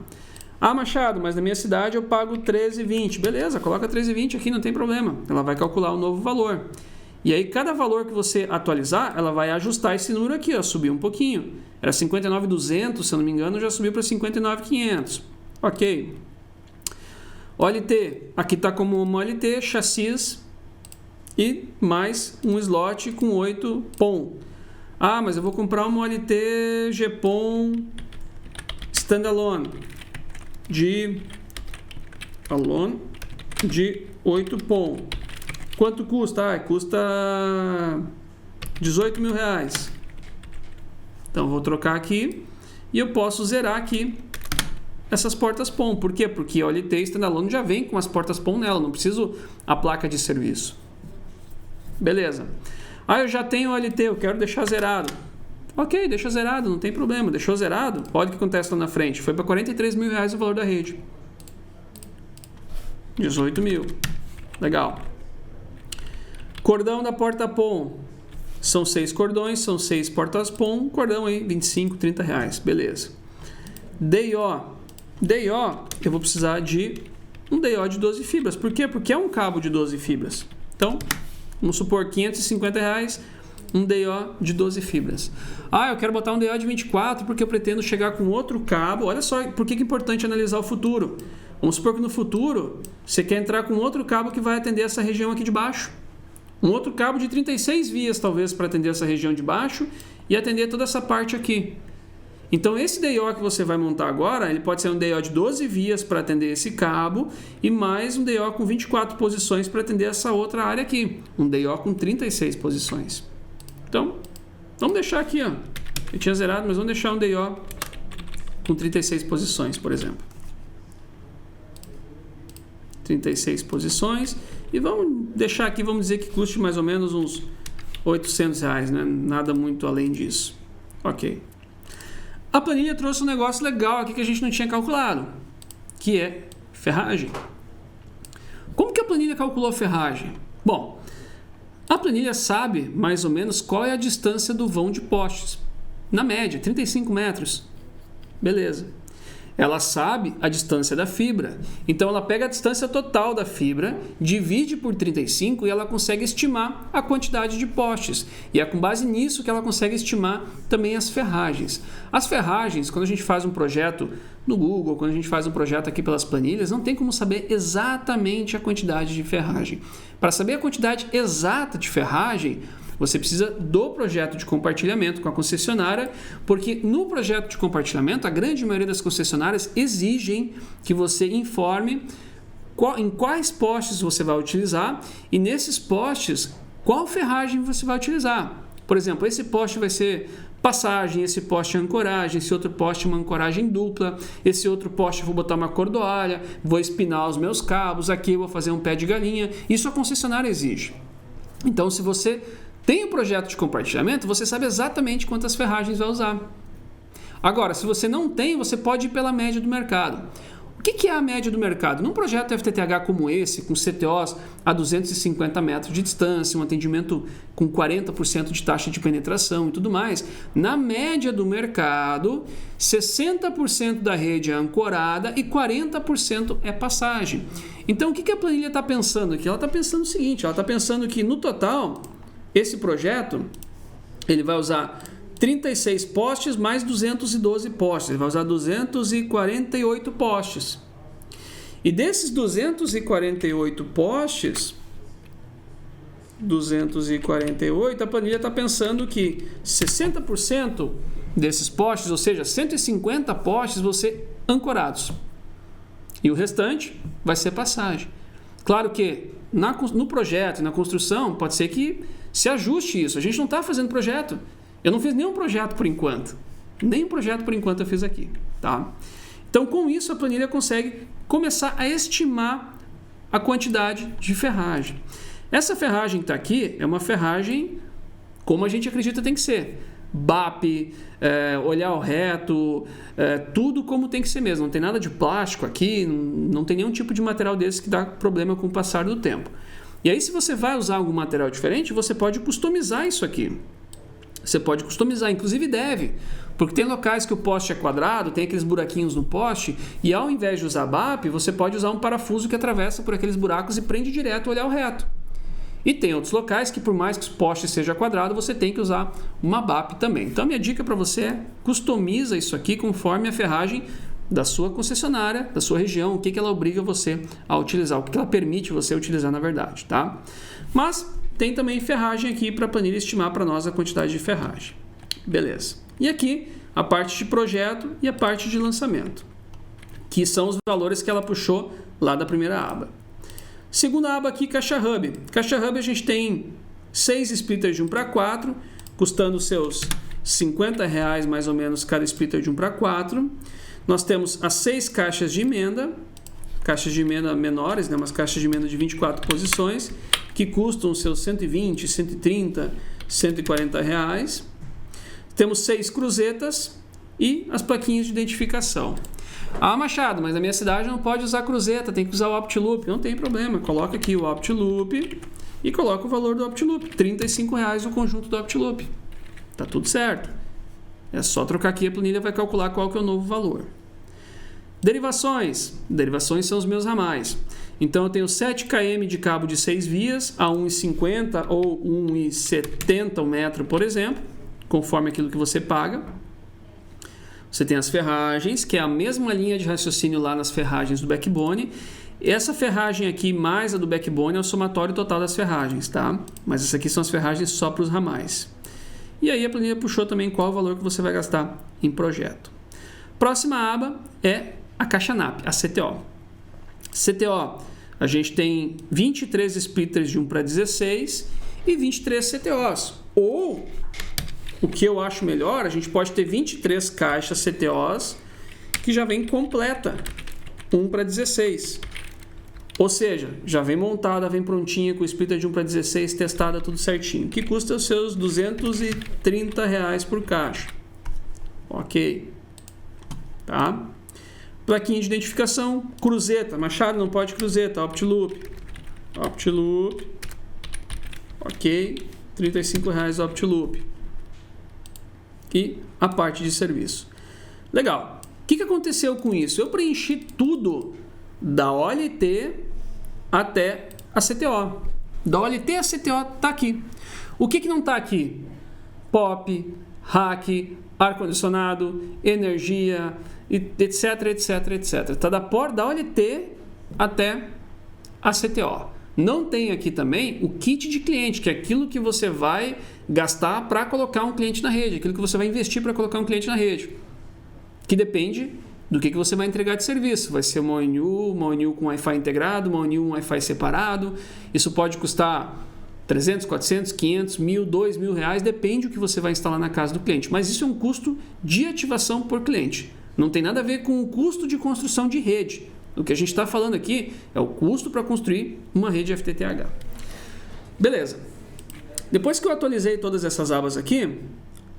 Ah, Machado, mas na minha cidade eu pago 13,20. Beleza, coloca 13,20 aqui, não tem problema. Ela vai calcular o novo valor. E aí, cada valor que você atualizar, ela vai ajustar esse número aqui, ó, subir um pouquinho. Era 59,200, se eu não me engano, já subiu para 59,500. Ok. OLT, aqui está como uma OLT, chassis e mais um slot com 8 POM. Ah, mas eu vou comprar uma OLT GPOM standalone de 8 POM. Quanto custa? Ah, custa 18 mil reais. Então, eu vou trocar aqui e eu posso zerar aqui essas portas POM. Por quê? Porque a OLT standalone já vem com as portas POM nela, não preciso a placa de serviço. Beleza. Ah, eu já tenho OLT, eu quero deixar zerado. Ok, deixa zerado, não tem problema. Deixou zerado, olha o que acontece lá na frente. Foi para 43 mil reais o valor da rede. 18 mil. Legal. Cordão da porta POM. São 6 cordões, são 6 portas POM. Cordão aí, 25, 30 reais. Beleza. DIO. DIO, eu vou precisar de um DIO de 12 fibras. Por quê? Porque é um cabo de 12 fibras. Então, vamos supor 550 reais, um DIO de 12 fibras. Ah, eu quero botar um DIO de 24 porque eu pretendo chegar com outro cabo. Olha só por que é importante analisar o futuro. Vamos supor que no futuro você quer entrar com outro cabo que vai atender essa região aqui de baixo. Um outro cabo de 36 vias, talvez, para atender essa região de baixo e atender toda essa parte aqui. Então, esse DIO que você vai montar agora, ele pode ser um DIO de 12 vias para atender esse cabo e mais um DIO com 24 posições para atender essa outra área aqui. Um DIO com 36 posições. Então, vamos deixar aqui, ó. Eu tinha zerado, mas vamos deixar um DIO com 36 posições, por exemplo. 36 posições. E vamos deixar aqui, vamos dizer que custe mais ou menos uns 800 reais, né? Nada muito além disso. Ok. A planilha trouxe um negócio legal aqui que a gente não tinha calculado, que é ferragem. Como que a planilha calculou a ferragem? Bom, a planilha sabe mais ou menos qual é a distância do vão de postes. Na média, 35 metros. Beleza. Ela sabe a distância da fibra. Então, ela pega a distância total da fibra, divide por 35 e ela consegue estimar a quantidade de postes. E é com base nisso que ela consegue estimar também as ferragens. As ferragens, quando a gente faz um projeto no Google, quando a gente faz um projeto aqui pelas planilhas, não tem como saber exatamente a quantidade de ferragem. Para saber a quantidade exata de ferragem, você precisa do projeto de compartilhamento com a concessionária, porque no projeto de compartilhamento, a grande maioria das concessionárias exigem que você informe em quais postes você vai utilizar e nesses postes, qual ferragem você vai utilizar. Por exemplo, esse poste vai ser passagem, esse poste é ancoragem, esse outro poste é uma ancoragem dupla, esse outro poste eu vou botar uma cordoalha, vou espinar os meus cabos, aqui eu vou fazer um pé de galinha. Isso a concessionária exige. Então, se você tem um projeto de compartilhamento, você sabe exatamente quantas ferragens vai usar. Agora, se você não tem, você pode ir pela média do mercado. O que é a média do mercado? Num projeto FTTH como esse, com CTOs a 250 metros de distância, um atendimento com 40% de taxa de penetração e tudo mais, na média do mercado, 60% da rede é ancorada e 40% é passagem. Então, o que a planilha está pensando aqui? Ela está pensando o seguinte, ela está pensando que no total, esse projeto, ele vai usar 36 postes mais 212 postes. Ele vai usar 248 postes. E desses 248 postes, 248, a planilha está pensando que 60% desses postes, ou seja, 150 postes, vão ser ancorados. E o restante vai ser passagem. Claro que no projeto, na construção, pode ser que se ajuste isso. A gente não está fazendo projeto. Eu não fiz nenhum projeto por enquanto. Nem um projeto por enquanto eu fiz aqui, tá? Então, com isso, a planilha consegue começar a estimar a quantidade de ferragem. Essa ferragem que está aqui é uma ferragem como a gente acredita tem que ser. BAP, olhar ao reto, tudo como tem que ser mesmo. Não tem nada de plástico aqui, não tem nenhum tipo de material desse que dá problema com o passar do tempo. E aí, se você vai usar algum material diferente, você pode customizar isso aqui. Você pode customizar, inclusive deve, porque tem locais que o poste é quadrado, tem aqueles buraquinhos no poste, e ao invés de usar BAP, você pode usar um parafuso que atravessa por aqueles buracos e prende direto o olhar ao reto. E tem outros locais que, por mais que o poste seja quadrado, você tem que usar uma BAP também. Então, a minha dica para você é customiza isso aqui conforme a ferragem da sua concessionária, da sua região, o que ela obriga você a utilizar, o que ela permite você utilizar na verdade, tá? Mas tem também ferragem aqui para a planilha estimar para nós a quantidade de ferragem. Beleza. E aqui a parte de projeto e a parte de lançamento, que são os valores que ela puxou lá da primeira aba. Segunda aba aqui, Caixa Hub. Caixa Hub a gente tem 6 splitters de 1:4, custando seus R$50 mais ou menos cada splitter de 1:4. Nós temos as 6 caixas de emenda menores, né, umas caixas de emenda de 24 posições, que custam seus 120, 130, R$140. Temos 6 cruzetas e as plaquinhas de identificação. Ah, Machado, mas na minha cidade não pode usar cruzeta, tem que usar o OptiLoop. Não tem problema, coloca aqui o OptiLoop e coloca o valor do OptiLoop, R$35 o conjunto do OptiLoop. Tá tudo certo. É só trocar aqui, a planilha vai calcular qual que é o novo valor. Derivações. Derivações são os meus ramais. Então eu tenho 7 km de cabo de 6 vias a 1,50 ou 1,70 o metro, por exemplo, conforme aquilo que você paga. Você tem as ferragens, que é a mesma linha de raciocínio lá nas ferragens do backbone. Essa ferragem aqui mais a do backbone é o somatório total das ferragens, tá? Mas essas aqui são as ferragens só para os ramais. E aí a planilha puxou também qual o valor que você vai gastar em projeto. Próxima aba é a caixa NAP, a CTO. CTO, a gente tem 23 splitters de 1:16 e 23 CTOs. Ou, o que eu acho melhor, a gente pode ter 23 caixas CTOs que já vem completa, 1:16. Ou seja, já vem montada, vem prontinha com o splitter de 1:16, testada tudo certinho, que custa os seus R$230 por caixa. Ok. Tá? Plaquinha de identificação, cruzeta, Machado não pode cruzeta, OptiLoop. OptiLoop. Ok. R$35 OptiLoop. E a parte de serviço. Legal. O que aconteceu com isso? Eu preenchi tudo da OLT até a CTO. Da OLT a CTO está aqui. O que não está aqui? POP, rack, ar-condicionado, energia, etc, etc, etc. Está da OLT até a CTO. Não tem aqui também o kit de cliente, que é aquilo que você vai gastar para colocar um cliente na rede, aquilo que você vai investir para colocar um cliente na rede, que depende do que você vai entregar de serviço. Vai ser uma ONU com Wi-Fi integrado, uma ONU com Wi-Fi separado. Isso pode custar 300, 400, 500, 1.000, 2.000 reais, depende do que você vai instalar na casa do cliente. Mas isso é um custo de ativação por cliente. Não tem nada a ver com o custo de construção de rede. O que a gente está falando aqui é o custo para construir uma rede FTTH. Beleza. Depois que eu atualizei todas essas abas aqui,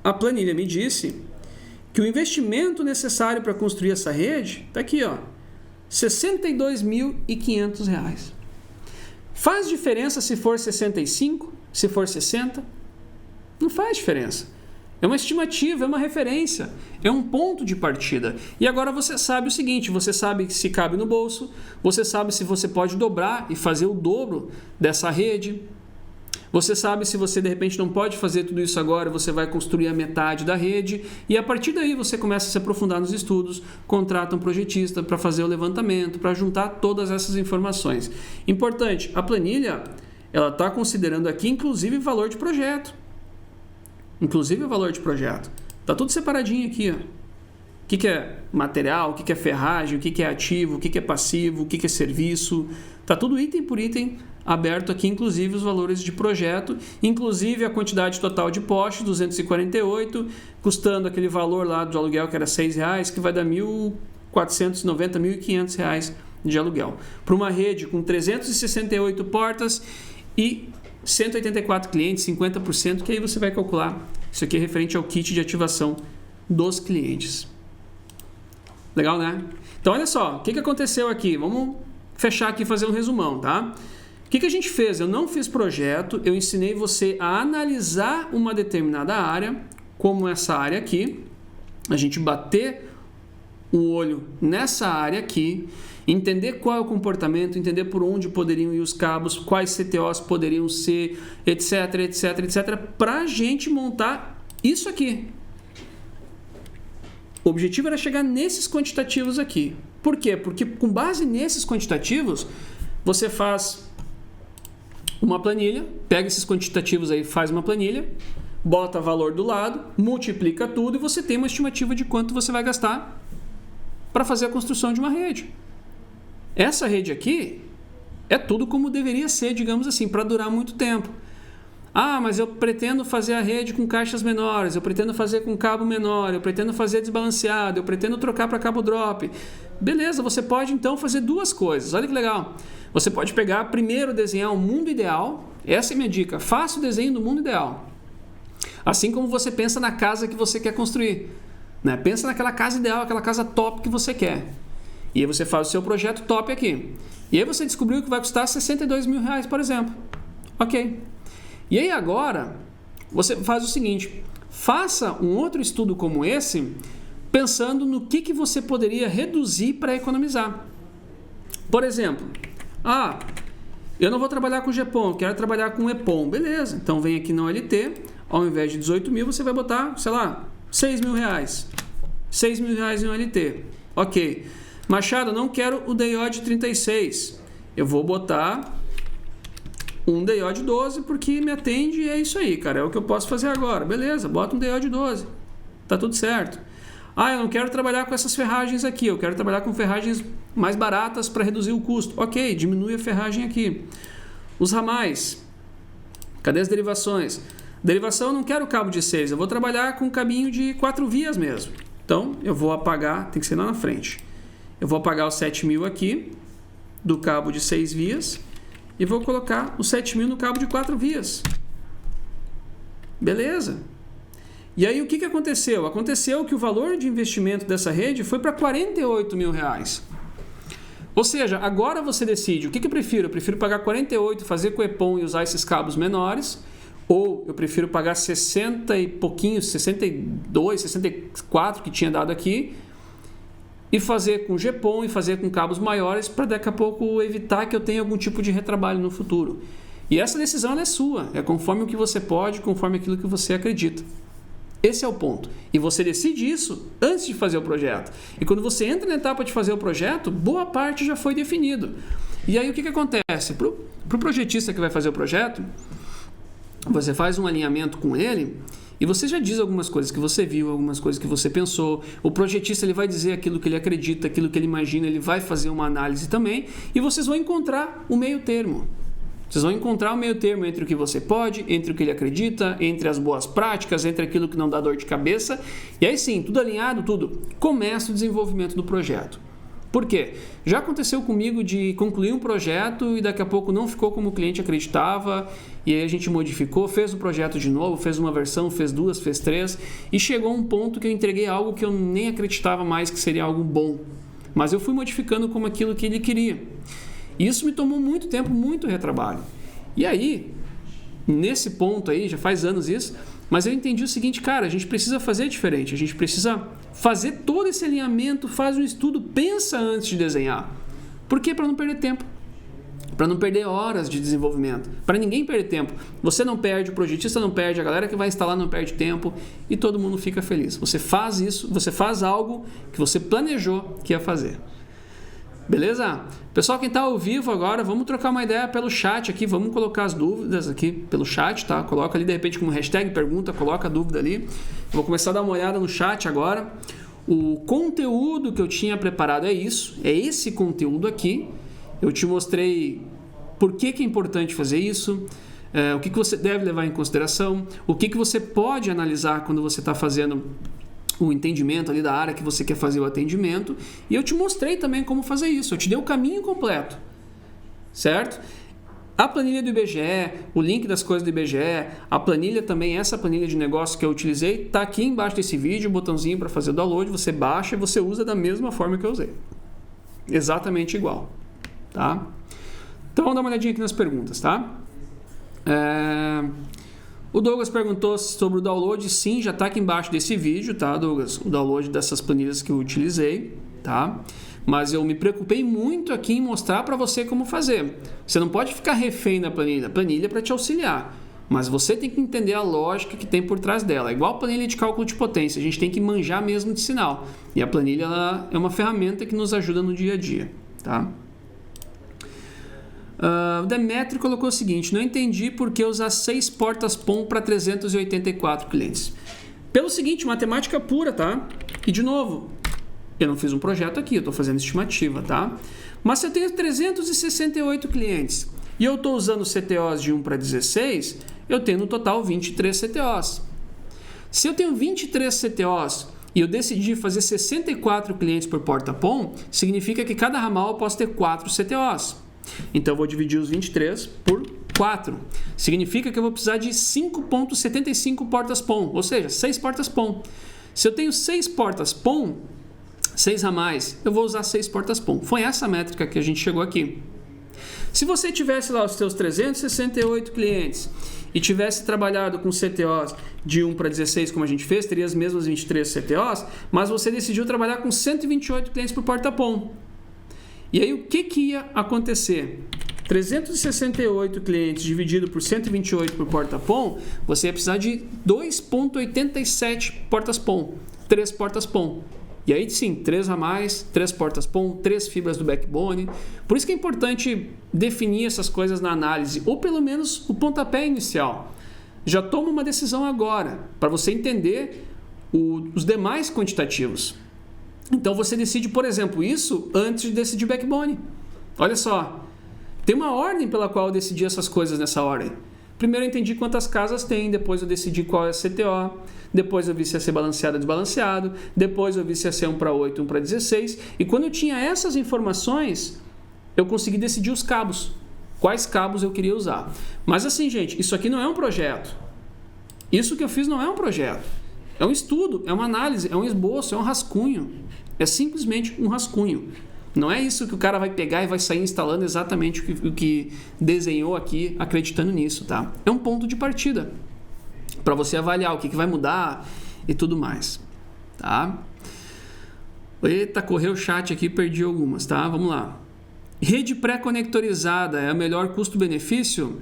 a planilha me disse que o investimento necessário para construir essa rede está aqui, ó, R$ 62.500. Faz diferença se for 65, se for 60? Não faz diferença. É uma estimativa, é uma referência, é um ponto de partida. E agora você sabe o seguinte, você sabe se cabe no bolso, você sabe se você pode dobrar e fazer o dobro dessa rede, você sabe se você de repente não pode fazer tudo isso agora, você vai construir a metade da rede e a partir daí você começa a se aprofundar nos estudos, contrata um projetista para fazer o levantamento, para juntar todas essas informações. Importante, a planilha ela está considerando aqui inclusive valor de projeto. Inclusive o valor de projeto. Está tudo separadinho aqui. Ó. O que é material, o que é ferragem, o que é ativo, o que é passivo, o que é serviço. Está tudo item por item aberto aqui, inclusive, os valores de projeto, inclusive a quantidade total de postes, 248, custando aquele valor lá do aluguel que era R$6, que vai dar R$1.490, R$1.500 de aluguel. Para uma rede com 368 portas e 184 clientes, 50%, que aí você vai calcular. Isso aqui é referente ao kit de ativação dos clientes. Legal, né? Então, olha só, o que aconteceu aqui? Vamos fechar aqui e fazer um resumão, tá? O que a gente fez? Eu não fiz projeto, eu ensinei você a analisar uma determinada área, como essa área aqui, a gente bater o olho nessa área aqui, entender qual é o comportamento, entender por onde poderiam ir os cabos, quais CTOs poderiam ser, etc, etc, etc, para a gente montar isso aqui. O objetivo era chegar nesses quantitativos aqui. Por quê? Porque com base nesses quantitativos, você faz uma planilha, pega esses quantitativos aí, faz uma planilha, bota valor do lado, multiplica tudo e você tem uma estimativa de quanto você vai gastar para fazer a construção de uma rede. Essa rede aqui é tudo como deveria ser, digamos assim, para durar muito tempo. Ah, mas eu pretendo fazer a rede com caixas menores, eu pretendo fazer com cabo menor, eu pretendo fazer desbalanceado, eu pretendo trocar para cabo drop. Beleza, você pode então fazer duas coisas. Olha que legal. Você pode pegar, primeiro desenhar um mundo ideal. Essa é a minha dica. Faça o desenho do mundo ideal. Assim como você pensa na casa que você quer construir. Né? Pensa naquela casa ideal, aquela casa top que você quer. E aí você faz o seu projeto top aqui. E aí você descobriu que vai custar R$62 mil, por exemplo. Ok. E aí agora, você faz o seguinte, faça um outro estudo como esse, pensando no que você poderia reduzir para economizar. Por exemplo, eu não vou trabalhar com GPON, eu quero trabalhar com EPON. Beleza, então vem aqui na OLT, ao invés de 18 mil, você vai botar, sei lá, R$6 mil. R$6 mil em OLT. Ok. Machado, não quero o diode 36. Eu vou botar um diode 12 porque me atende e é isso aí, cara. É o que eu posso fazer agora. Beleza, bota um diode 12. Tá tudo certo. Eu não quero trabalhar com essas ferragens aqui. Eu quero trabalhar com ferragens mais baratas para reduzir o custo. Ok, diminui a ferragem aqui. Os ramais. Cadê as derivações? Derivação, eu não quero cabo de 6. Eu vou trabalhar com cabinho de 4 vias mesmo. Então, eu vou apagar, tem que ser lá na frente. Eu vou apagar os 7 mil aqui do cabo de 6 vias e vou colocar os 7 mil no cabo de 4 vias. Beleza? E aí o que aconteceu? Aconteceu que o valor de investimento dessa rede foi para R$48 mil. Ou seja, agora você decide o que eu prefiro. Eu prefiro pagar 48, fazer com EPON e usar esses cabos menores, ou eu prefiro pagar 60 e pouquinho, 62, 64 que tinha dado aqui, e fazer com GPON e fazer com cabos maiores para daqui a pouco evitar que eu tenha algum tipo de retrabalho no futuro. E essa decisão é sua, é conforme o que você pode, conforme aquilo que você acredita. Esse é o ponto. E você decide isso antes de fazer o projeto. E quando você entra na etapa de fazer o projeto, boa parte já foi definido. E aí o que acontece? Para o projetista que vai fazer o projeto, você faz um alinhamento com ele e você já diz algumas coisas que você viu, algumas coisas que você pensou. O projetista ele vai dizer aquilo que ele acredita, aquilo que ele imagina, ele vai fazer uma análise também e vocês vão encontrar o meio termo. Vocês vão encontrar o meio termo entre o que você pode, entre o que ele acredita, entre as boas práticas, entre aquilo que não dá dor de cabeça. E aí sim, tudo alinhado, tudo. Começa o desenvolvimento do projeto. Por quê? Já aconteceu comigo de concluir um projeto e daqui a pouco não ficou como o cliente acreditava e aí a gente modificou, fez o projeto de novo, fez uma versão, fez duas, fez três e chegou um ponto que eu entreguei algo que eu nem acreditava mais que seria algo bom. Mas eu fui modificando como aquilo que ele queria. Isso me tomou muito tempo, muito retrabalho. E aí, nesse ponto aí, já faz anos isso, mas eu entendi o seguinte, cara, a gente precisa fazer diferente, a gente precisa fazer todo esse alinhamento, faz um estudo, pensa antes de desenhar. Por quê? Para não perder tempo. Para não perder horas de desenvolvimento. Para ninguém perder tempo. Você não perde, o projetista não perde, a galera que vai instalar não perde tempo e todo mundo fica feliz. Você faz isso, você faz algo que você planejou que ia fazer. Beleza? Pessoal, quem está ao vivo agora, vamos trocar uma ideia pelo chat aqui, vamos colocar as dúvidas aqui pelo chat, tá? Coloca ali de repente como hashtag pergunta, coloca a dúvida ali. Eu vou começar a dar uma olhada no chat agora. O conteúdo que eu tinha preparado é isso, é esse conteúdo aqui. Eu te mostrei por que é importante fazer isso, o que você deve levar em consideração, o que você pode analisar quando você está fazendo o entendimento ali da área que você quer fazer o atendimento, e eu te mostrei também como fazer isso, eu te dei o caminho completo, certo? A planilha do IBGE, o link das coisas do IBGE, a planilha também, essa planilha de negócio que eu utilizei, está aqui embaixo desse vídeo, o botãozinho para fazer o download, você baixa e você usa da mesma forma que eu usei. Exatamente igual, tá? Então vamos dar uma olhadinha aqui nas perguntas, tá? O Douglas perguntou sobre o download. Sim, já está aqui embaixo desse vídeo, tá, Douglas? O download dessas planilhas que eu utilizei, tá? Mas eu me preocupei muito aqui em mostrar para você como fazer. Você não pode ficar refém da planilha. A planilha é para te auxiliar, mas você tem que entender a lógica que tem por trás dela. É igual a planilha de cálculo de potência, a gente tem que manjar mesmo de sinal. E a planilha ela é uma ferramenta que nos ajuda no dia a dia, tá? O Demetrio colocou o seguinte: não entendi por que usar 6 portas POM para 384 clientes. Pelo seguinte, matemática pura, tá? E de novo, eu não fiz um projeto aqui, eu estou fazendo estimativa, tá? Mas se eu tenho 368 clientes e eu estou usando CTOs de 1 para 16, eu tenho no total 23 CTOs. Se eu tenho 23 CTOs e eu decidi fazer 64 clientes por porta POM, significa que cada ramal eu posso ter 4 CTOs. Então eu vou dividir os 23 por 4. Significa que eu vou precisar de 5.75 portas POM, ou seja, 6 portas POM. Se eu tenho 6 portas POM, 6 ramais, eu vou usar 6 portas POM. Foi essa a métrica que a gente chegou aqui. Se você tivesse lá os seus 368 clientes e tivesse trabalhado com CTOs de 1 para 16, como a gente fez, teria as mesmas 23 CTOs, mas você decidiu trabalhar com 128 clientes por porta POM. E aí o que ia acontecer? 368 clientes dividido por 128 por porta POM, você ia precisar de 2.87 portas POM, 3 portas POM. E aí sim, 3 ramais, 3 portas POM, 3 fibras do backbone. Por isso que é importante definir essas coisas na análise, ou pelo menos o pontapé inicial. Já toma uma decisão agora, para você entender os demais quantitativos. Então você decide, por exemplo, isso antes de decidir backbone. Olha só, tem uma ordem pela qual eu decidi essas coisas nessa ordem. Primeiro eu entendi quantas casas tem, depois eu decidi qual é a CTO, depois eu vi se ia ser balanceado ou desbalanceado, depois eu vi se ia ser 1 para 8, 1 para 16, e quando eu tinha essas informações, eu consegui decidir os cabos, quais cabos eu queria usar. Mas assim, gente, isso aqui não é um projeto. Isso que eu fiz não é um projeto. É um estudo, é uma análise, é um esboço, é um rascunho. É simplesmente um rascunho. Não é isso que o cara vai pegar e vai sair instalando exatamente o que desenhou aqui, acreditando nisso, tá? É um ponto de partida para você avaliar o que vai mudar e tudo mais, tá? Eita, correu o chat aqui, perdi algumas, tá? Vamos lá. Rede pré-conectorizada é o melhor custo-benefício?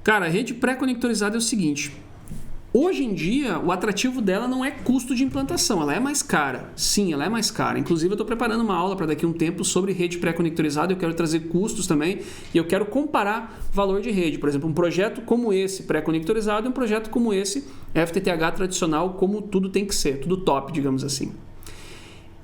Cara, a rede pré-conectorizada é o seguinte: hoje em dia, o atrativo dela não é custo de implantação, ela é mais cara. Sim, ela é mais cara. Inclusive, eu estou preparando uma aula para daqui a um tempo sobre rede pré-conectorizada. Eu quero trazer custos também e eu quero comparar valor de rede. Por exemplo, um projeto como esse pré-conectorizado e um projeto como esse FTTH tradicional, como tudo tem que ser, tudo top, digamos assim.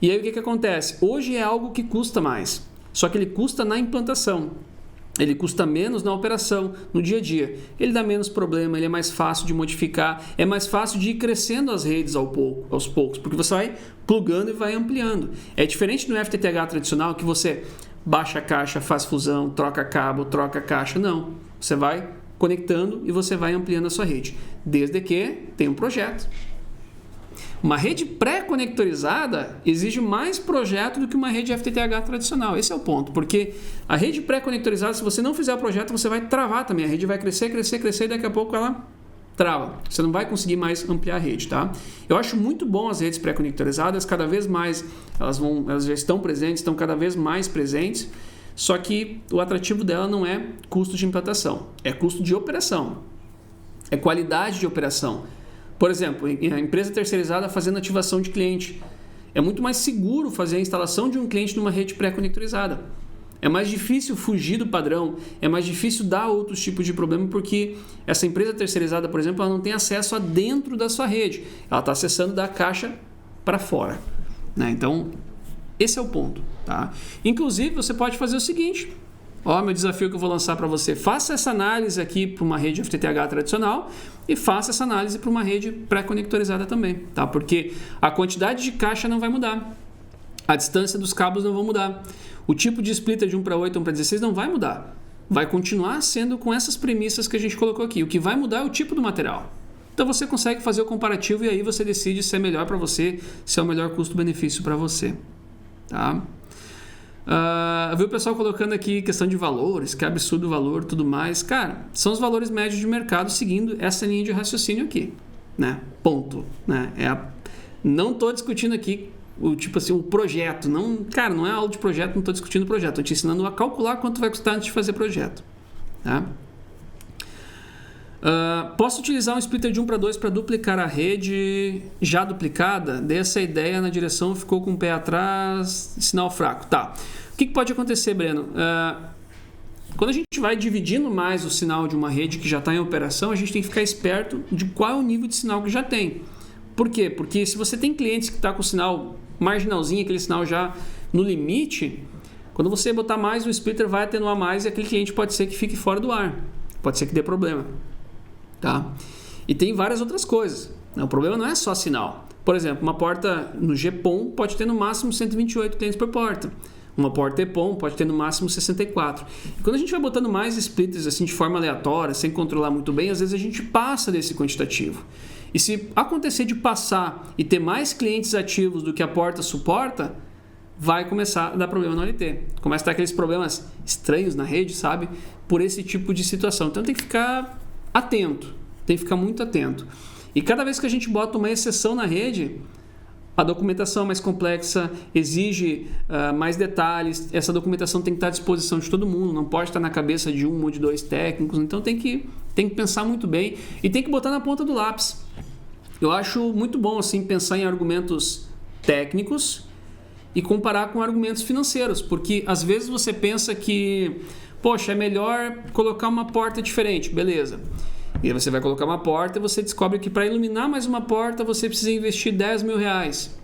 E aí, o que acontece? Hoje é algo que custa mais, só que ele custa na implantação. Ele custa menos na operação, no dia a dia. Ele dá menos problema, ele é mais fácil de modificar, é mais fácil de ir crescendo as redes aos poucos, porque você vai plugando e vai ampliando. É diferente do FTTH tradicional, que você baixa a caixa, faz fusão, troca cabo, troca caixa. Não, você vai conectando e você vai ampliando a sua rede, desde que tenha um projeto. Uma rede pré-conectorizada exige mais projeto do que uma rede FTTH tradicional. Esse é o ponto, porque a rede pré-conectorizada, se você não fizer o projeto, você vai travar também. A rede vai crescer e daqui a pouco ela trava. Você não vai conseguir mais ampliar a rede, tá? Eu acho muito bom as redes pré-conectorizadas, cada vez mais elas já estão presentes, estão cada vez mais presentes, só que o atrativo dela não é custo de implantação, é custo de operação, é qualidade de operação. Por exemplo, a empresa terceirizada fazendo ativação de cliente. É muito mais seguro fazer a instalação de um cliente numa rede pré-conectorizada. É mais difícil fugir do padrão, é mais difícil dar outros tipos de problema, porque essa empresa terceirizada, por exemplo, ela não tem acesso a dentro da sua rede. Ela está acessando da caixa para fora, né? Então, esse é o ponto, tá? Inclusive, você pode fazer o seguinte: Ó, meu desafio que eu vou lançar para você. Faça essa análise aqui para uma rede FTTH tradicional e faça essa análise para uma rede pré-conectorizada também, tá? Porque a quantidade de caixa não vai mudar. A distância dos cabos não vão mudar. O tipo de splitter de 1 para 8, 1 para 16 não vai mudar. Vai continuar sendo com essas premissas que a gente colocou aqui. O que vai mudar é o tipo do material. Então você consegue fazer o comparativo e aí você decide se é melhor para você, se é o melhor custo-benefício para você. Tá? Eu vi o pessoal colocando aqui questão de valores, que é absurdo o valor, tudo mais. Cara, são os valores médios de mercado seguindo essa linha de raciocínio aqui, né? Ponto, né? Não estou discutindo aqui o projeto. Cara, não é aula de projeto, não estou discutindo o projeto. Estou te ensinando a calcular quanto vai custar antes de fazer projeto. Tá? Posso utilizar um splitter de 1 para 2 para duplicar a rede já duplicada? Dei essa ideia na direção, ficou com o pé atrás, sinal fraco. Tá. O que pode acontecer, Breno? Quando a gente vai dividindo mais o sinal de uma rede que já está em operação, a gente tem que ficar esperto de qual é o nível de sinal que já tem. Por quê? Porque se você tem clientes que estão com o sinal marginalzinho, aquele sinal já no limite, quando você botar mais, o splitter vai atenuar mais e aquele cliente pode ser que fique fora do ar. Pode ser que dê problema. Tá? E tem várias outras coisas. O problema não é só sinal. Por exemplo, uma porta no GPON pode ter no máximo 128 clientes por porta. Uma porta EPON pode ter no máximo 64. E quando a gente vai botando mais splitters assim de forma aleatória, sem controlar muito bem, às vezes a gente passa desse quantitativo. E se acontecer de passar e ter mais clientes ativos do que a porta suporta, vai começar a dar problema no OLT. Começa a ter aqueles problemas estranhos na rede, sabe? Por esse tipo de situação. Então tem que ficar atento, tem que ficar muito atento. E cada vez que a gente bota uma exceção na rede, a documentação é mais complexa, exige mais detalhes, essa documentação tem que estar à disposição de todo mundo, não pode estar na cabeça de um ou de dois técnicos, então tem que pensar muito bem e tem que botar na ponta do lápis. Eu acho muito bom assim, pensar em argumentos técnicos e comparar com argumentos financeiros, porque às vezes você pensa que poxa, é melhor colocar uma porta diferente, beleza. E aí você vai colocar uma porta e você descobre que para iluminar mais uma porta você precisa investir 10 mil reais.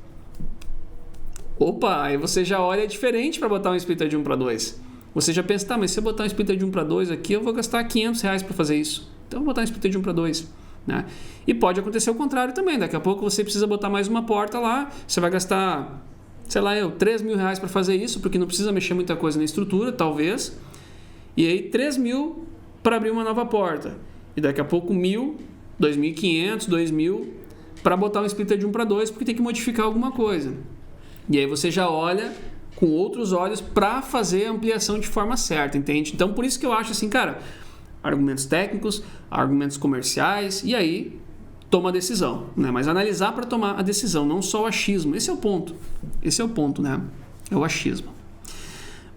Opa, aí você já olha diferente para botar um splitter de 1 para 2. Você já pensa, tá, mas se eu botar um splitter de 1 para 2 aqui, eu vou gastar 500 reais para fazer isso. Então eu vou botar um splitter de 1 para 2. Né? E pode acontecer o contrário também. Daqui a pouco você precisa botar mais uma porta lá, você vai gastar, 3 mil reais para fazer isso, porque não precisa mexer muita coisa na estrutura, talvez. E aí 3 mil para abrir uma nova porta. E daqui a pouco 1.000, 2.500, 2.000 para botar um splitter de 1 para 2 porque tem que modificar alguma coisa. E aí você já olha com outros olhos para fazer a ampliação de forma certa, entende? Então por isso que eu acho assim, cara, argumentos técnicos, argumentos comerciais e aí toma a decisão, né? Mas analisar para tomar a decisão, não só o achismo. Esse é o ponto, né? É o achismo.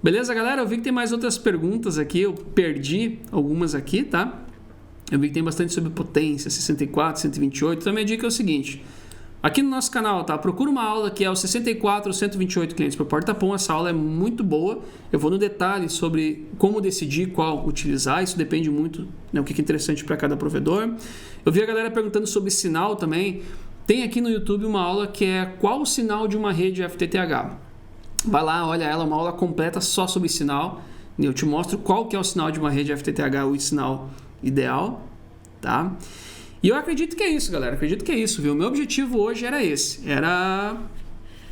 Beleza, galera? Eu vi que tem mais outras perguntas aqui, eu perdi algumas aqui, tá? Eu vi que tem bastante sobre potência, 64, 128. Então, a minha dica é o seguinte, aqui no nosso canal, tá? Procura uma aula que é o 64, 128 clientes por porta-PON. Essa aula é muito boa. Eu vou no detalhe sobre como decidir qual utilizar. Isso depende muito, né, o que é interessante para cada provedor. Eu vi a galera perguntando sobre sinal também. Tem aqui no YouTube uma aula que é qual o sinal de uma rede FTTH. Vai lá, olha ela, uma aula completa só sobre sinal. Eu te mostro qual que é o sinal de uma rede FTTH, o sinal ideal, tá? E eu acredito que é isso, galera. Acredito que é isso, viu? O meu objetivo hoje era esse.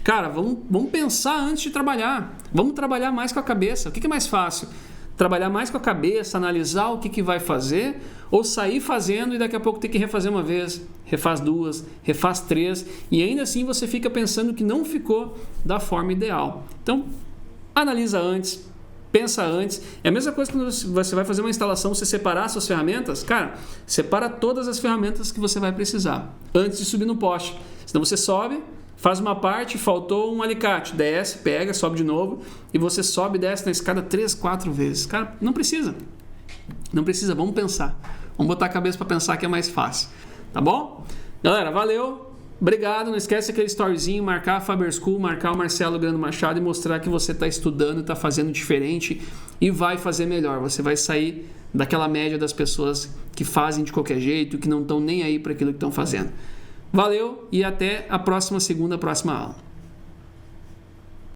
Cara, vamos pensar antes de trabalhar. Vamos trabalhar mais com a cabeça. O que é mais fácil? Trabalhar mais com a cabeça, analisar o que vai fazer, ou sair fazendo e daqui a pouco ter que refazer uma vez, refaz duas, refaz três, e ainda assim você fica pensando que não ficou da forma ideal. Então, analisa antes, pensa antes. É a mesma coisa quando você vai fazer uma instalação, você separar suas ferramentas. Cara, separa todas as ferramentas que você vai precisar antes de subir no poste. Senão você sobe, faz uma parte, faltou um alicate, desce, pega, sobe de novo e você sobe e desce na escada 3, 4 vezes. Cara, não precisa, vamos pensar. Vamos botar a cabeça para pensar que é mais fácil. Tá bom? Galera, valeu, obrigado. Não esquece aquele storyzinho, marcar a Faber School, marcar o Marcelo Grando Machado e mostrar que você está estudando, está fazendo diferente e vai fazer melhor. Você vai sair daquela média das pessoas que fazem de qualquer jeito, que não estão nem aí para aquilo que estão fazendo. Valeu e até a próxima segunda, próxima aula.